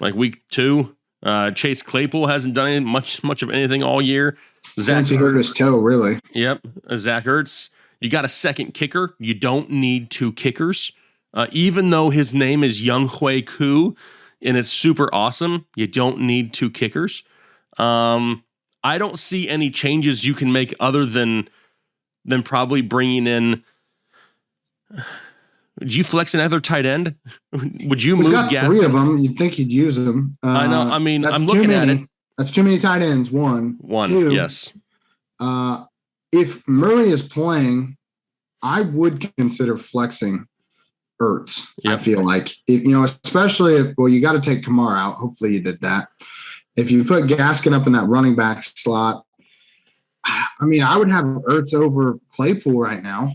B: like week 2. Chase Claypool hasn't done much of anything all year.
C: Since he hurt his toe, really.
B: Yep. Zach Ertz. You got a second kicker. You don't need 2 kickers. Even though his name is Young Hui Koo and it's super awesome, you don't need 2 kickers. I don't see any changes you can make other than probably bringing in. Do you flex another tight end? Would you move?
C: Got 3 of them. You'd think you'd use them.
B: I know. I mean, I'm looking at it.
C: That's too many tight ends. One. 2,
B: yes.
C: If Murray is playing, I would consider flexing Ertz. Yep. I feel like, especially if you got to take Kamara out. Hopefully you did that. If you put Gaskin up in that running back slot, I mean, I would have Ertz over Claypool right now.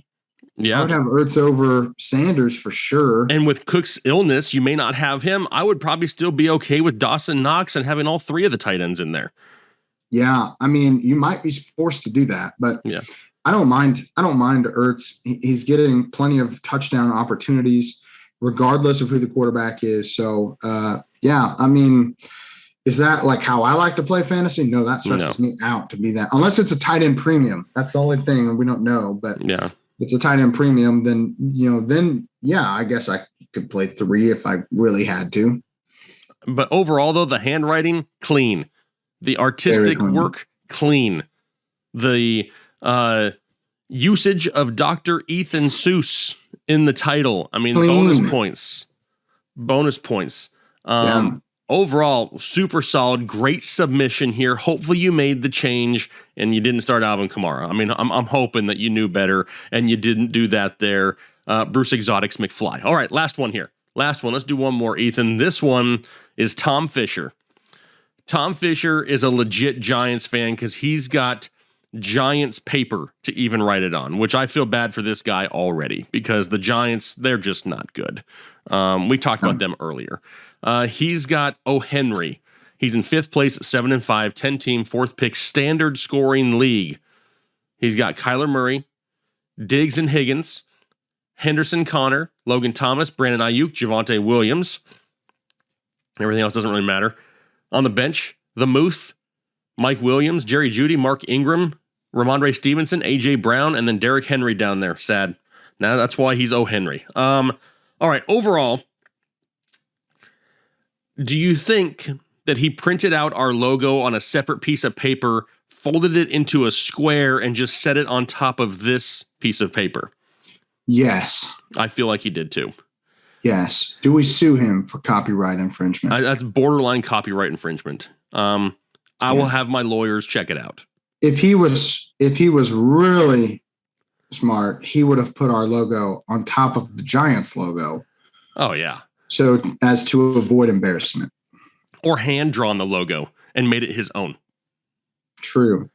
B: Yeah,
C: I would have Ertz over Sanders for sure.
B: And with Cook's illness, you may not have him. I would probably still be okay with Dawson Knox and having all 3 of the tight ends in there.
C: Yeah, I mean, you might be forced to do that, but
B: yeah,
C: I don't mind Ertz. He's getting plenty of touchdown opportunities, regardless of who the quarterback is. So, yeah, I mean, is that like how I like to play fantasy? No, that stresses me out to be that. Unless it's a tight end premium. That's the only thing we don't know, but
B: yeah.
C: It's a tight end premium, then I guess I could play 3 if I really had to.
B: But overall, though, the handwriting, clean. The artistic work, clean. The usage of Dr. Ethan Seuss in the title. I mean, clean. Bonus points. overall, super solid. Great submission here. Hopefully you made the change and you didn't start Alvin Kamara. I mean, I'm hoping that you knew better and you didn't do that there. Bruce Exotics McFly. All right, last one here. Last one. Let's do one more, Ethan. This one is Tom Fisher. Tom Fisher is a legit Giants fan because he's got Giants paper to even write it on, which I feel bad for this guy already because the Giants, they're just not good. We talked about them earlier. He's got Henry. He's in 5th place at 7-5, 10-team, 4th pick, standard scoring league. He's got Kyler Murray, Diggs and Higgins, Henderson, Connor, Logan Thomas, Brandon Ayuk, Javonte Williams. Everything else doesn't really matter. On the bench, the Muth, Mike Williams, Jerry Jeudy, Mark Ingram, Ramondre Stevenson, A.J. Brown, and then Derrick Henry down there. Sad. Now that's why he's Henry. All right, overall, do you think that he printed out our logo on a separate piece of paper, folded it into a square, and just set it on top of this piece of paper?
C: Yes.
B: I feel like he did too.
C: Yes. Do we sue him for copyright infringement?
B: That's borderline copyright infringement. I will have my lawyers check it out.
C: If he was really smart, he would have put our logo on top of the Giants logo.
B: Oh yeah.
C: So as to avoid embarrassment.
B: Or hand drawn the logo and made it his own.
C: True.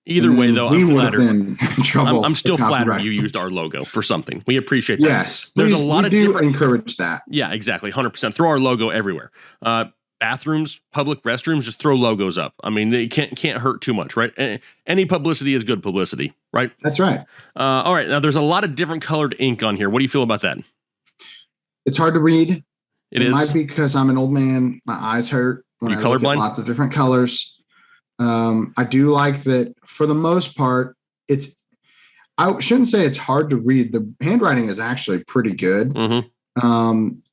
B: Either way, though, I'm flattered.
C: In trouble
B: I'm still flattered you used our logo for something. We appreciate that.
C: Yes,
B: there's a lot of different.
C: Encourage that.
B: Yeah, exactly, 100%. Throw our logo everywhere. Bathrooms, public restrooms, just throw logos up. I mean, it can't hurt too much, right? Any publicity is good publicity, right?
C: That's right.
B: All right, now there's a lot of different colored ink on here. What do you feel about that?
C: It's hard to read.
B: It
C: might be because I'm an old man. My eyes hurt when I look at lots of different colors. I do like that for the most part. I shouldn't say it's hard to read. The handwriting is actually pretty good.
B: Mm-hmm.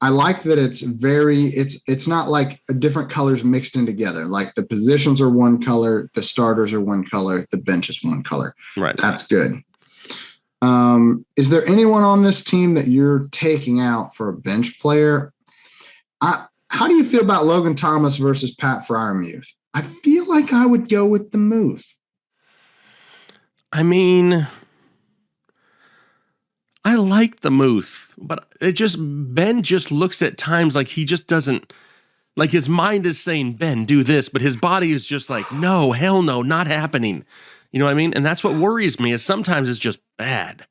C: I like that it's not like different colors mixed in together. Like the positions are one color, the starters are one color, the bench is one color.
B: Right.
C: That's good. Is there anyone on this team that you're taking out for a bench player? How do you feel about Logan Thomas versus Pat Friermuth? I feel like I would go with the Muth.
B: I mean, I like the Muth, but Ben just looks at times like he just doesn't, like his mind is saying, Ben, do this, but his body is just like, no, hell no, not happening. You know what I mean? And that's what worries me is sometimes it's just bad.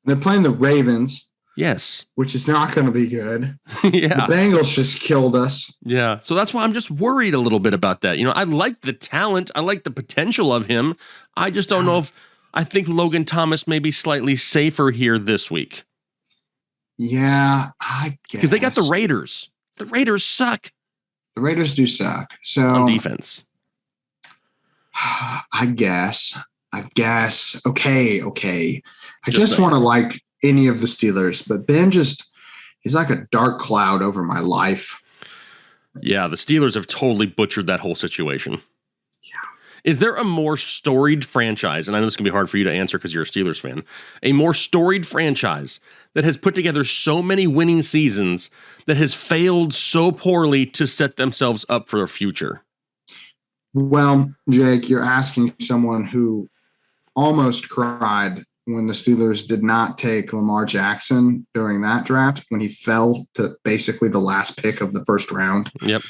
C: They're playing the Ravens.
B: Yes.
C: Which is not going to be good.
B: Yeah.
C: The Bengals just killed us.
B: Yeah. So that's why I'm just worried a little bit about that. You know, I like the talent. I like the potential of him. I just don't know if I think Logan Thomas may be slightly safer here this week.
C: Yeah, I guess.
B: Because they got the Raiders. The Raiders suck.
C: The Raiders do suck. So
B: on defense.
C: I guess. Okay. I just want to like any of the Steelers, but Ben he's like a dark cloud over my life.
B: Yeah, the Steelers have totally butchered that whole situation.
C: Yeah.
B: Is there a more storied franchise, and I know this can be hard for you to answer because you're a Steelers fan, a more storied franchise that has put together so many winning seasons that has failed so poorly to set themselves up for their future?
C: Well, Jake, you're asking someone who almost cried when the Steelers did not take Lamar Jackson during that draft, when he fell to basically the last pick of the first round.
B: Yep.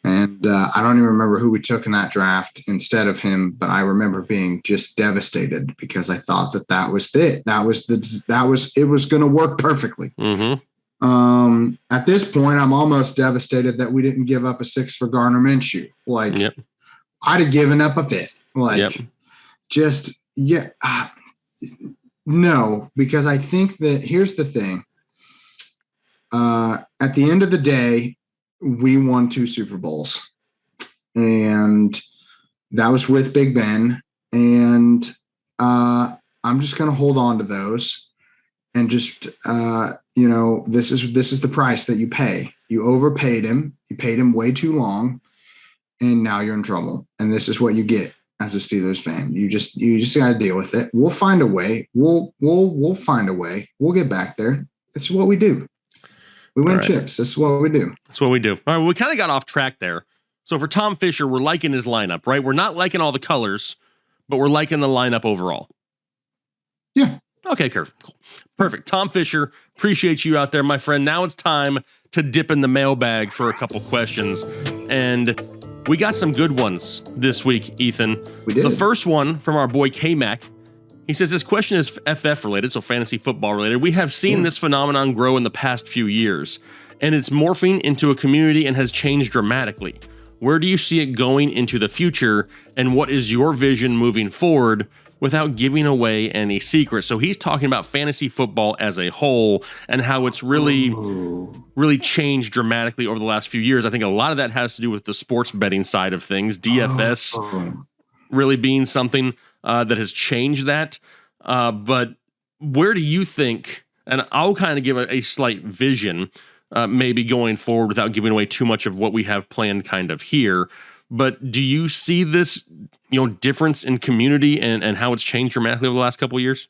C: And I don't even remember who we took in that draft instead of him, but I remember being just devastated because I thought that was it. It was going to work perfectly.
B: Mm-hmm.
C: At this point, I'm almost devastated that we didn't give up a 6 for Gardner Minshew. Like,
B: yep.
C: I'd have given up a 5th. Like,
B: yep.
C: No, because I think that here's the thing. At the end of the day, we won 2 Super Bowls, and that was with Big Ben. And I'm just going to hold on to those and just, this is the price that you pay. You overpaid him. You paid him way too long, and now you're in trouble. And this is what you get as a Steelers fan. You just got to deal with it. We'll find a way. We'll find a way. We'll get back there. It's what we do. We win
B: All right.
C: chips. This is what we do.
B: That's what we do. All right, well, we kind of got off track there. So for Tom Fisher, we're liking his lineup, right? We're not liking all the colors, but we're liking the lineup overall.
C: Yeah.
B: Okay, cool. Perfect. Tom Fisher, appreciate you out there, my friend. Now it's time to dip in the mailbag for a couple questions. And we got some good ones this week, Ethan.
C: We did.
B: The first one from our boy K-Mac. He says this question is FF related, so fantasy football related. We have seen this phenomenon grow in the past few years, and it's morphing into a community and has changed dramatically. Where do you see it going into the future, and what is your vision moving forward without giving away any secrets? So he's talking about fantasy football as a whole and how it's really changed dramatically over the last few years. I think a lot of that has to do with the sports betting side of things, DFS really being something that has changed that. But where do you think, and I'll kind of give a slight vision, maybe going forward without giving away too much of what we have planned kind of here. But do you see this, difference in community and how it's changed dramatically over the last couple of years?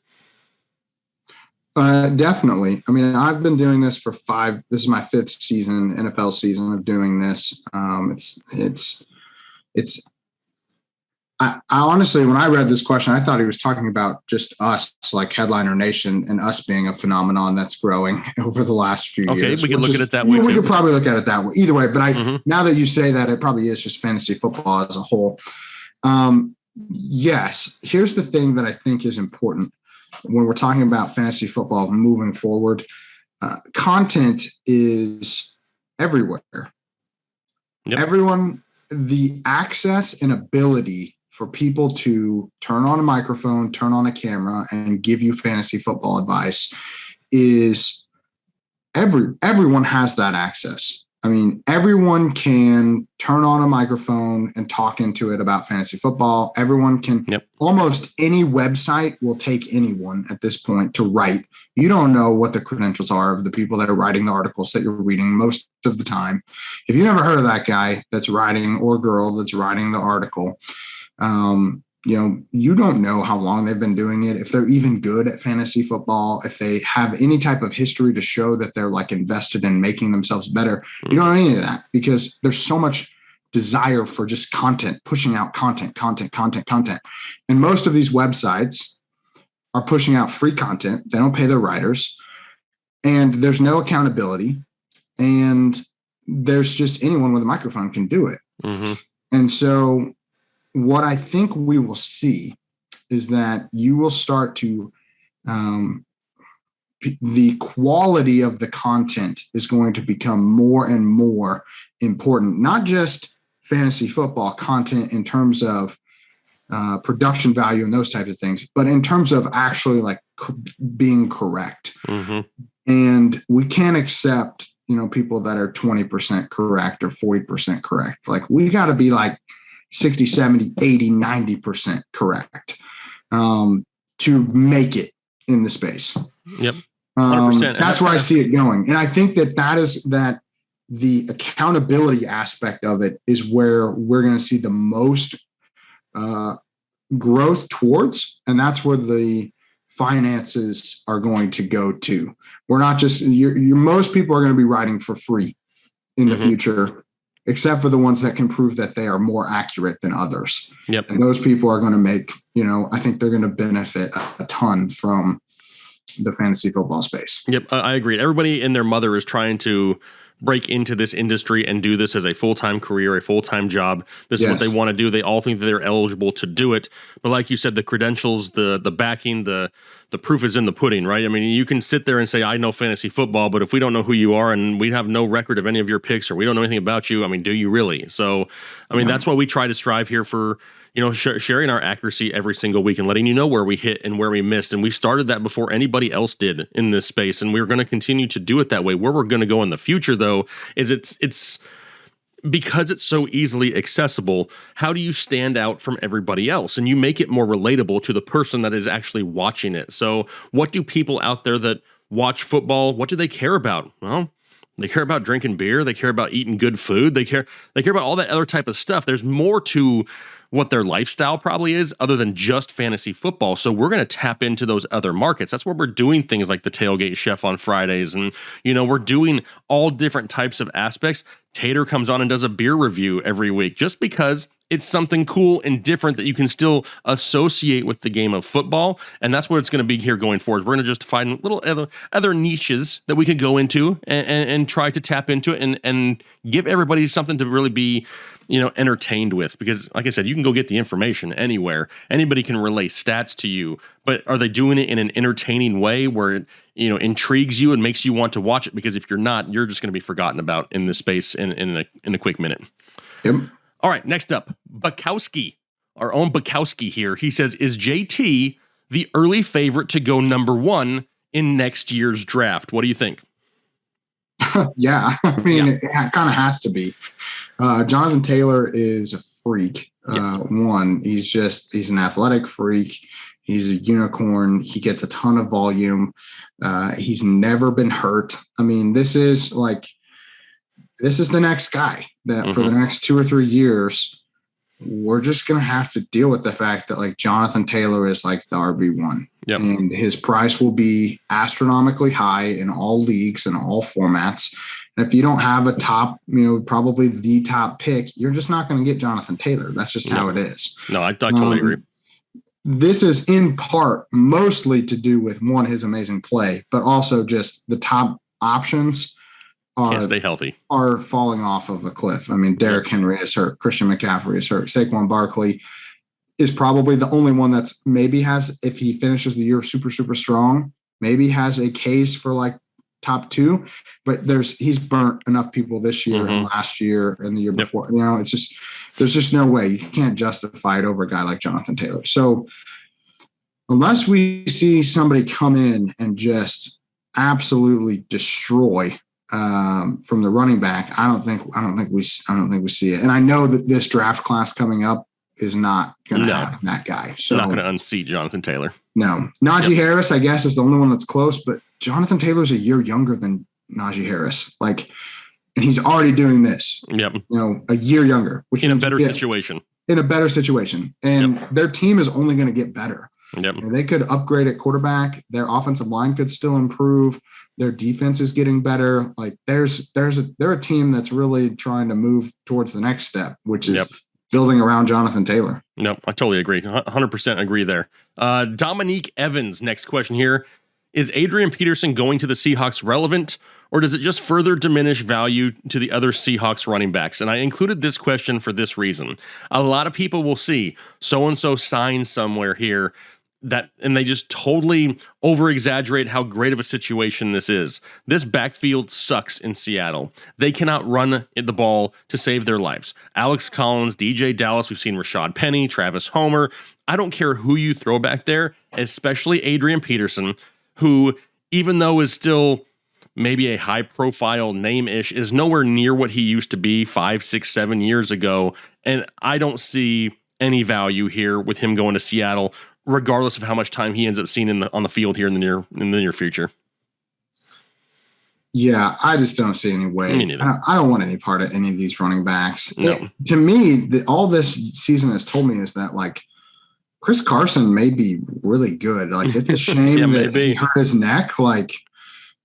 C: Definitely. I mean, I've been doing this for this is my 5th season, NFL season of doing this. I honestly, when I read this question, I thought he was talking about just us, like Headliner Nation, and us being a phenomenon that's growing over the last few years.
B: Okay, we can look at it that way.
C: We could probably look at it that way. Either way, but now that you say that, it probably is just fantasy football as a whole. Yes, here's the thing that I think is important when we're talking about fantasy football moving forward. Content is everywhere.
B: Yep.
C: Everyone, the access and ability for people to turn on a microphone, turn on a camera, and give you fantasy football advice is everyone has that access. I mean, everyone can turn on a microphone and talk into it about fantasy football. Everyone can, almost any website will take anyone at this point to write. You don't know what the credentials are of the people that are writing the articles that you're reading most of the time. If you've never heard of that guy that's writing or girl that's writing the article, you don't know how long they've been doing it, if they're even good at fantasy football, if they have any type of history to show that they're like invested in making themselves better. You don't know any of that because there's so much desire for just content, pushing out content. And most of these websites are pushing out free content. They don't pay their writers, and there's no accountability, and there's just anyone with a microphone can do it. And so what I think we will see is that you will start to, the quality of the content is going to become more and more important, not just fantasy football content in terms of production value and those types of things, but in terms of actually like being correct. And we can't accept, people that are 20% correct or 40% correct. Like we got to be like 60, 70, 80, 90% correct to make it in the space.
B: Yep. 100%.
C: That's where I see it going. And I think that the accountability aspect of it is where we're going to see the most growth towards. And that's where the finances are going to go to. We're not just, most people are going to be writing for free in the future, except for the ones that can prove that they are more accurate than others.
B: Yep.
C: And those people are going to make, I think they're going to benefit a ton from the fantasy football space.
B: Yep, I agree. Everybody and their mother is trying to break into this industry and do this as a full-time career, a full-time job. This is what they want to do. They all think that they're eligible to do it. But like you said, the credentials, the backing, the proof is in the pudding, right? I mean, you can sit there and say, I know fantasy football, but if we don't know who you are and we have no record of any of your picks or we don't know anything about you, I mean, do you really? So, I mean, that's why we try to strive here for, sharing our accuracy every single week and letting you know where we hit and where we missed. And we started that before anybody else did in this space. And we're going to continue to do it that way. Where we're going to go in the future, though, is it's because it's so easily accessible. How do you stand out from everybody else? And you make it more relatable to the person that is actually watching it. So what do people out there that watch football, what do they care about? Well, They care about drinking beer. They care about eating good food. They care about all that other type of stuff. There's more to what their lifestyle probably is other than just fantasy football. So we're going to tap into those other markets. That's where we're doing things like the Tailgate Chef on Fridays. And, we're doing all different types of aspects. Tater comes on and does a beer review every week just because it's something cool and different that you can still associate with the game of football. And that's what it's going to be here going forward. We're going to just find little other niches that we can go into and try to tap into it and give everybody something to really be, entertained with. Because like I said, you can go get the information anywhere. Anybody can relay stats to you, but are they doing it in an entertaining way where it, intrigues you and makes you want to watch it? Because if you're not, you're just going to be forgotten about in this space in a quick minute.
C: Yep.
B: All right, next up, Bukowski, our own Bukowski here. He says, is JT the early favorite to go number 1 in next year's draft? What do you think?
C: Yeah, I mean, it kind of has to be. Jonathan Taylor is a freak. One, he's an athletic freak. He's a unicorn. He gets a ton of volume. He's never been hurt. I mean, this is the next guy that for the next 2 or 3 years, we're just going to have to deal with the fact that Jonathan Taylor is like the RB1. Yep. And his price will be astronomically high in all leagues and all formats. And if you don't have a top, probably the top pick, you're just not going to get Jonathan Taylor. That's just how it is.
B: No, I totally agree.
C: This is in part mostly to do with, one, his amazing play, but also just the top options
B: can't stay healthy,
C: are falling off of a cliff. I mean, Derrick Henry is hurt. Christian McCaffrey is hurt. Saquon Barkley is probably the only one that's maybe has, if he finishes the year super, super strong, maybe has a case for top 2, but he's burnt enough people this year and last year and the year before. It's just, there's just no way you can't justify it over a guy like Jonathan Taylor. So unless we see somebody come in and just absolutely destroy from the running back, I don't think we see it. And I know that this draft class coming up is not going to have that guy. So
B: not going to unseat Jonathan Taylor.
C: No. Najee Harris, I guess, is the only one that's close, but Jonathan Taylor's a year younger than Najee Harris. And he's already doing this.
B: Yep.
C: A year younger, which
B: in a better situation.
C: In a better situation. And their team is only going to get better.
B: Yep.
C: They could upgrade at quarterback. Their offensive line could still improve. Their defense is getting better. They're a team that's really trying to move towards the next step, which is building around Jonathan Taylor.
B: No, I totally agree. 100% agree there. Dominique Evans, next question here. Is Adrian Peterson going to the Seahawks relevant, or does it just further diminish value to the other Seahawks running backs? And I included this question for this reason. A lot of people will see so-and-so sign somewhere here and they just totally over-exaggerate how great of a situation this is. This backfield sucks in Seattle. They cannot run the ball to save their lives. Alex Collins, DJ Dallas, we've seen Rashad Penny, Travis Homer. I don't care who you throw back there, especially Adrian Peterson, who, even though is still maybe a high-profile name-ish, is nowhere near what he used to be 5, 6, 7 years ago. And I don't see any value here with him going to Seattle, regardless of how much time he ends up seeing on the field here in the near future.
C: Yeah, I just don't see any way.
B: Me neither.
C: I don't want any part of any of these running backs.
B: No.
C: To me, all this season has told me is that Chris Carson may be really good. It's a shame that he hurt his neck.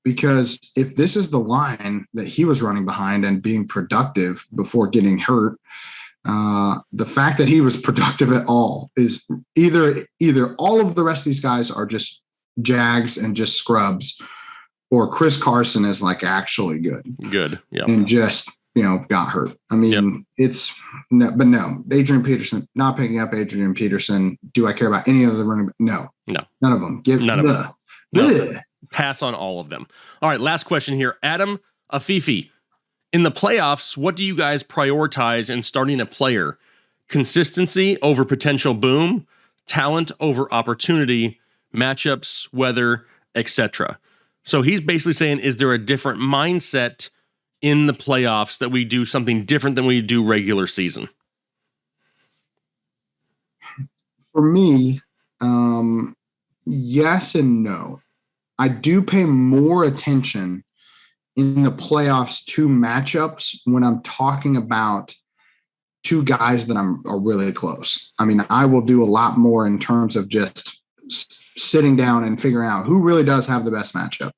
C: Because if this is the line that he was running behind and being productive before getting hurt, the fact that he was productive at all is either all of the rest of these guys are just jags and just scrubs, or Chris Carson is actually good. Yeah. And just, got hurt. I mean, no, Adrian Peterson, not picking up Adrian Peterson. Do I care about any other running back? No, none of them. None of them.
B: No. Pass on all of them. All right. Last question here. Adam Afifi. In the playoffs, what do you guys prioritize in starting a player? Consistency over potential boom, talent over opportunity, matchups, weather, etc. So he's basically saying, is there a different mindset in the playoffs that we do something different than we do regular season?
C: For me, yes and no. I do pay more attention in the playoffs 2 matchups when I'm talking about 2 guys that are really close. I mean, I will do a lot more in terms of just sitting down and figuring out who really does have the best matchup.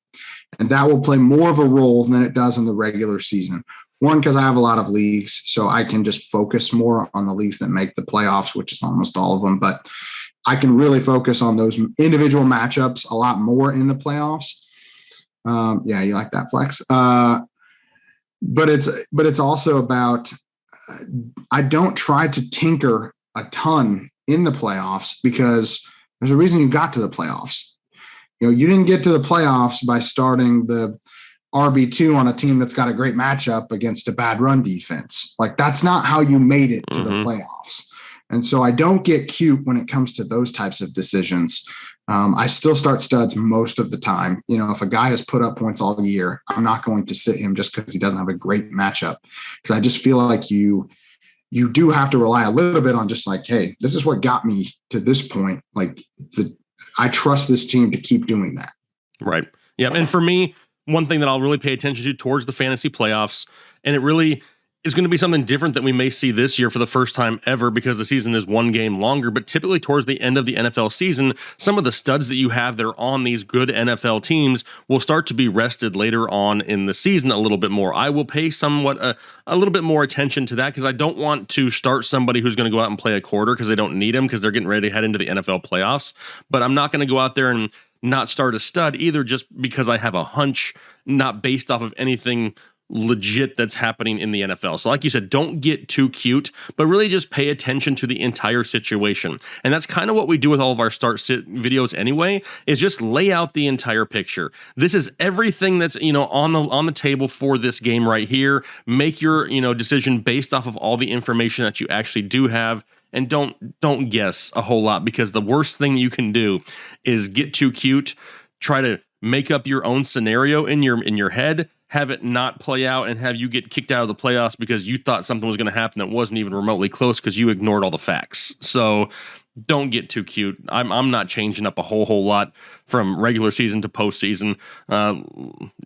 C: And that will play more of a role than it does in the regular season. One, because I have a lot of leagues, so I can just focus more on the leagues that make the playoffs, which is almost all of them. But I can really focus on those individual matchups a lot more in the playoffs. Yeah, you like that, Flex. But it's also about I don't try to tinker a ton in the playoffs because there's a reason you got to the playoffs. You didn't get to the playoffs by starting the RB2 on a team that's got a great matchup against a bad run defense. Like, that's not how you made it to the playoffs. And so I don't get cute when it comes to those types of decisions. I still start studs most of the time. If a guy has put up points all year, I'm not going to sit him just because he doesn't have a great matchup. Because I just feel like you do have to rely a little bit on just like, hey, this is what got me to this point. Like, I trust this team to keep doing that.
B: Right. Yeah. And for me, one thing that I'll really pay attention to towards the fantasy playoffs, and it really is going to be something different that we may see this year for the first time ever because the season is 1 game longer, but typically towards the end of the NFL season, some of the studs that you have that are on these good NFL teams will start to be rested later on in the season a little bit more. I will pay somewhat a little bit more attention to that because I don't want to start somebody who's going to go out and play a quarter because they don't need him because they're getting ready to head into the NFL playoffs, but I'm not going to go out there and not start a stud either just because I have a hunch, not based off of anything legit that's happening in the NFL. So like you said, don't get too cute, but really just pay attention to the entire situation. And that's kind of what we do with all of our start sit videos anyway, is just lay out the entire picture. This is everything that's, on the table for this game right here. Make your, decision based off of all the information that you actually do have. And don't guess a whole lot, because the worst thing you can do is get too cute, try to make up your own scenario in your head, have it not play out, and have you get kicked out of the playoffs because you thought something was going to happen that wasn't even remotely close because you ignored all the facts. So don't get too cute. I'm not changing up a whole lot from regular season to postseason.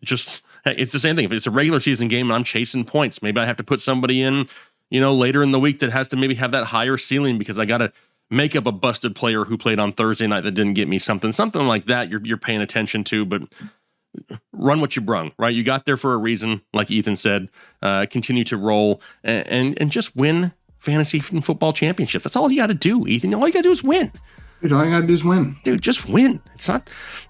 B: It's the same thing. If it's a regular season game and I'm chasing points, maybe I have to put somebody in, later in the week that has to maybe have that higher ceiling because I got to make up a busted player who played on Thursday night that didn't get me something like that. You're paying attention to, but run what you brung, right? You got there for a reason, like Ethan said. Continue to roll and just win fantasy football championships. That's all you got to do, Ethan. All you got to do is win.
C: Dude, all you got to do is win.
B: Dude, just win. It's not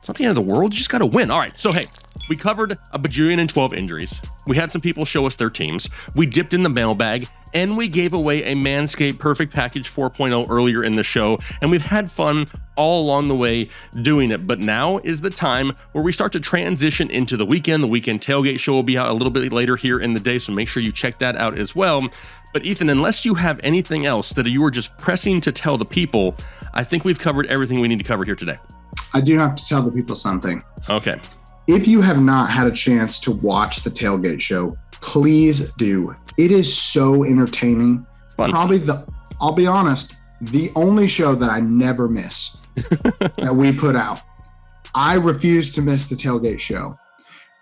B: the end of the world. You just got to win. All right. So, hey, we covered a bajillion and 12 injuries. We had some people show us their teams. We dipped in the mailbag, and we gave away a Manscaped Perfect Package 4.0 earlier in the show, and we've had fun all along the way doing it. But now is the time where we start to transition into the weekend. The weekend tailgate show will be out a little bit later here in the day, so make sure you check that out as well. But Ethan, unless you have anything else that you are just pressing to tell the people, I think we've covered everything we need to cover here today.
C: I do have to tell the people something.
B: Okay.
C: If you have not had a chance to watch the tailgate show, please do. It is so entertaining.
B: Fun.
C: Probably I'll be honest, the only show that I never miss that we put out. I refuse to miss the tailgate show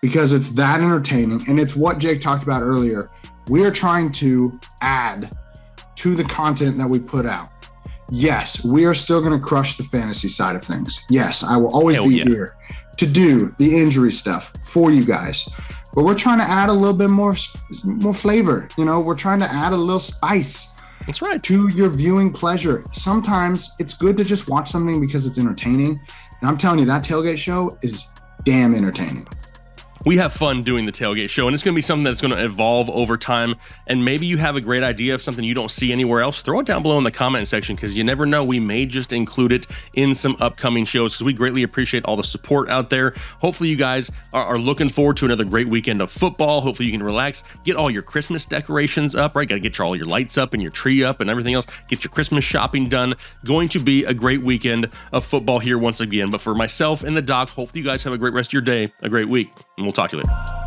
C: because it's that entertaining. And it's what Jake talked about earlier. We are trying to add to the content that we put out. Yes, we are still going to crush the fantasy side of things. Yes, I will always be here to do the injury stuff for you guys. But we're trying to add a little bit more flavor. We're trying to add a little spice.
B: That's right.
C: To your viewing pleasure. Sometimes it's good to just watch something because it's entertaining. And I'm telling you, that tailgate show is damn entertaining.
B: We have fun doing the tailgate show, and it's going to be something that's going to evolve over time. And maybe you have a great idea of something you don't see anywhere else. Throw it down below in the comment section, because you never know. We may just include it in some upcoming shows, because we greatly appreciate all the support out there. Hopefully you guys are looking forward to another great weekend of football. Hopefully you can relax, get all your Christmas decorations up, right? Got to get all your lights up and your tree up and everything else. Get your Christmas shopping done. Going to be a great weekend of football here once again. But for myself and the doc, hopefully you guys have a great rest of your day, a great week, and we'll talk to you later.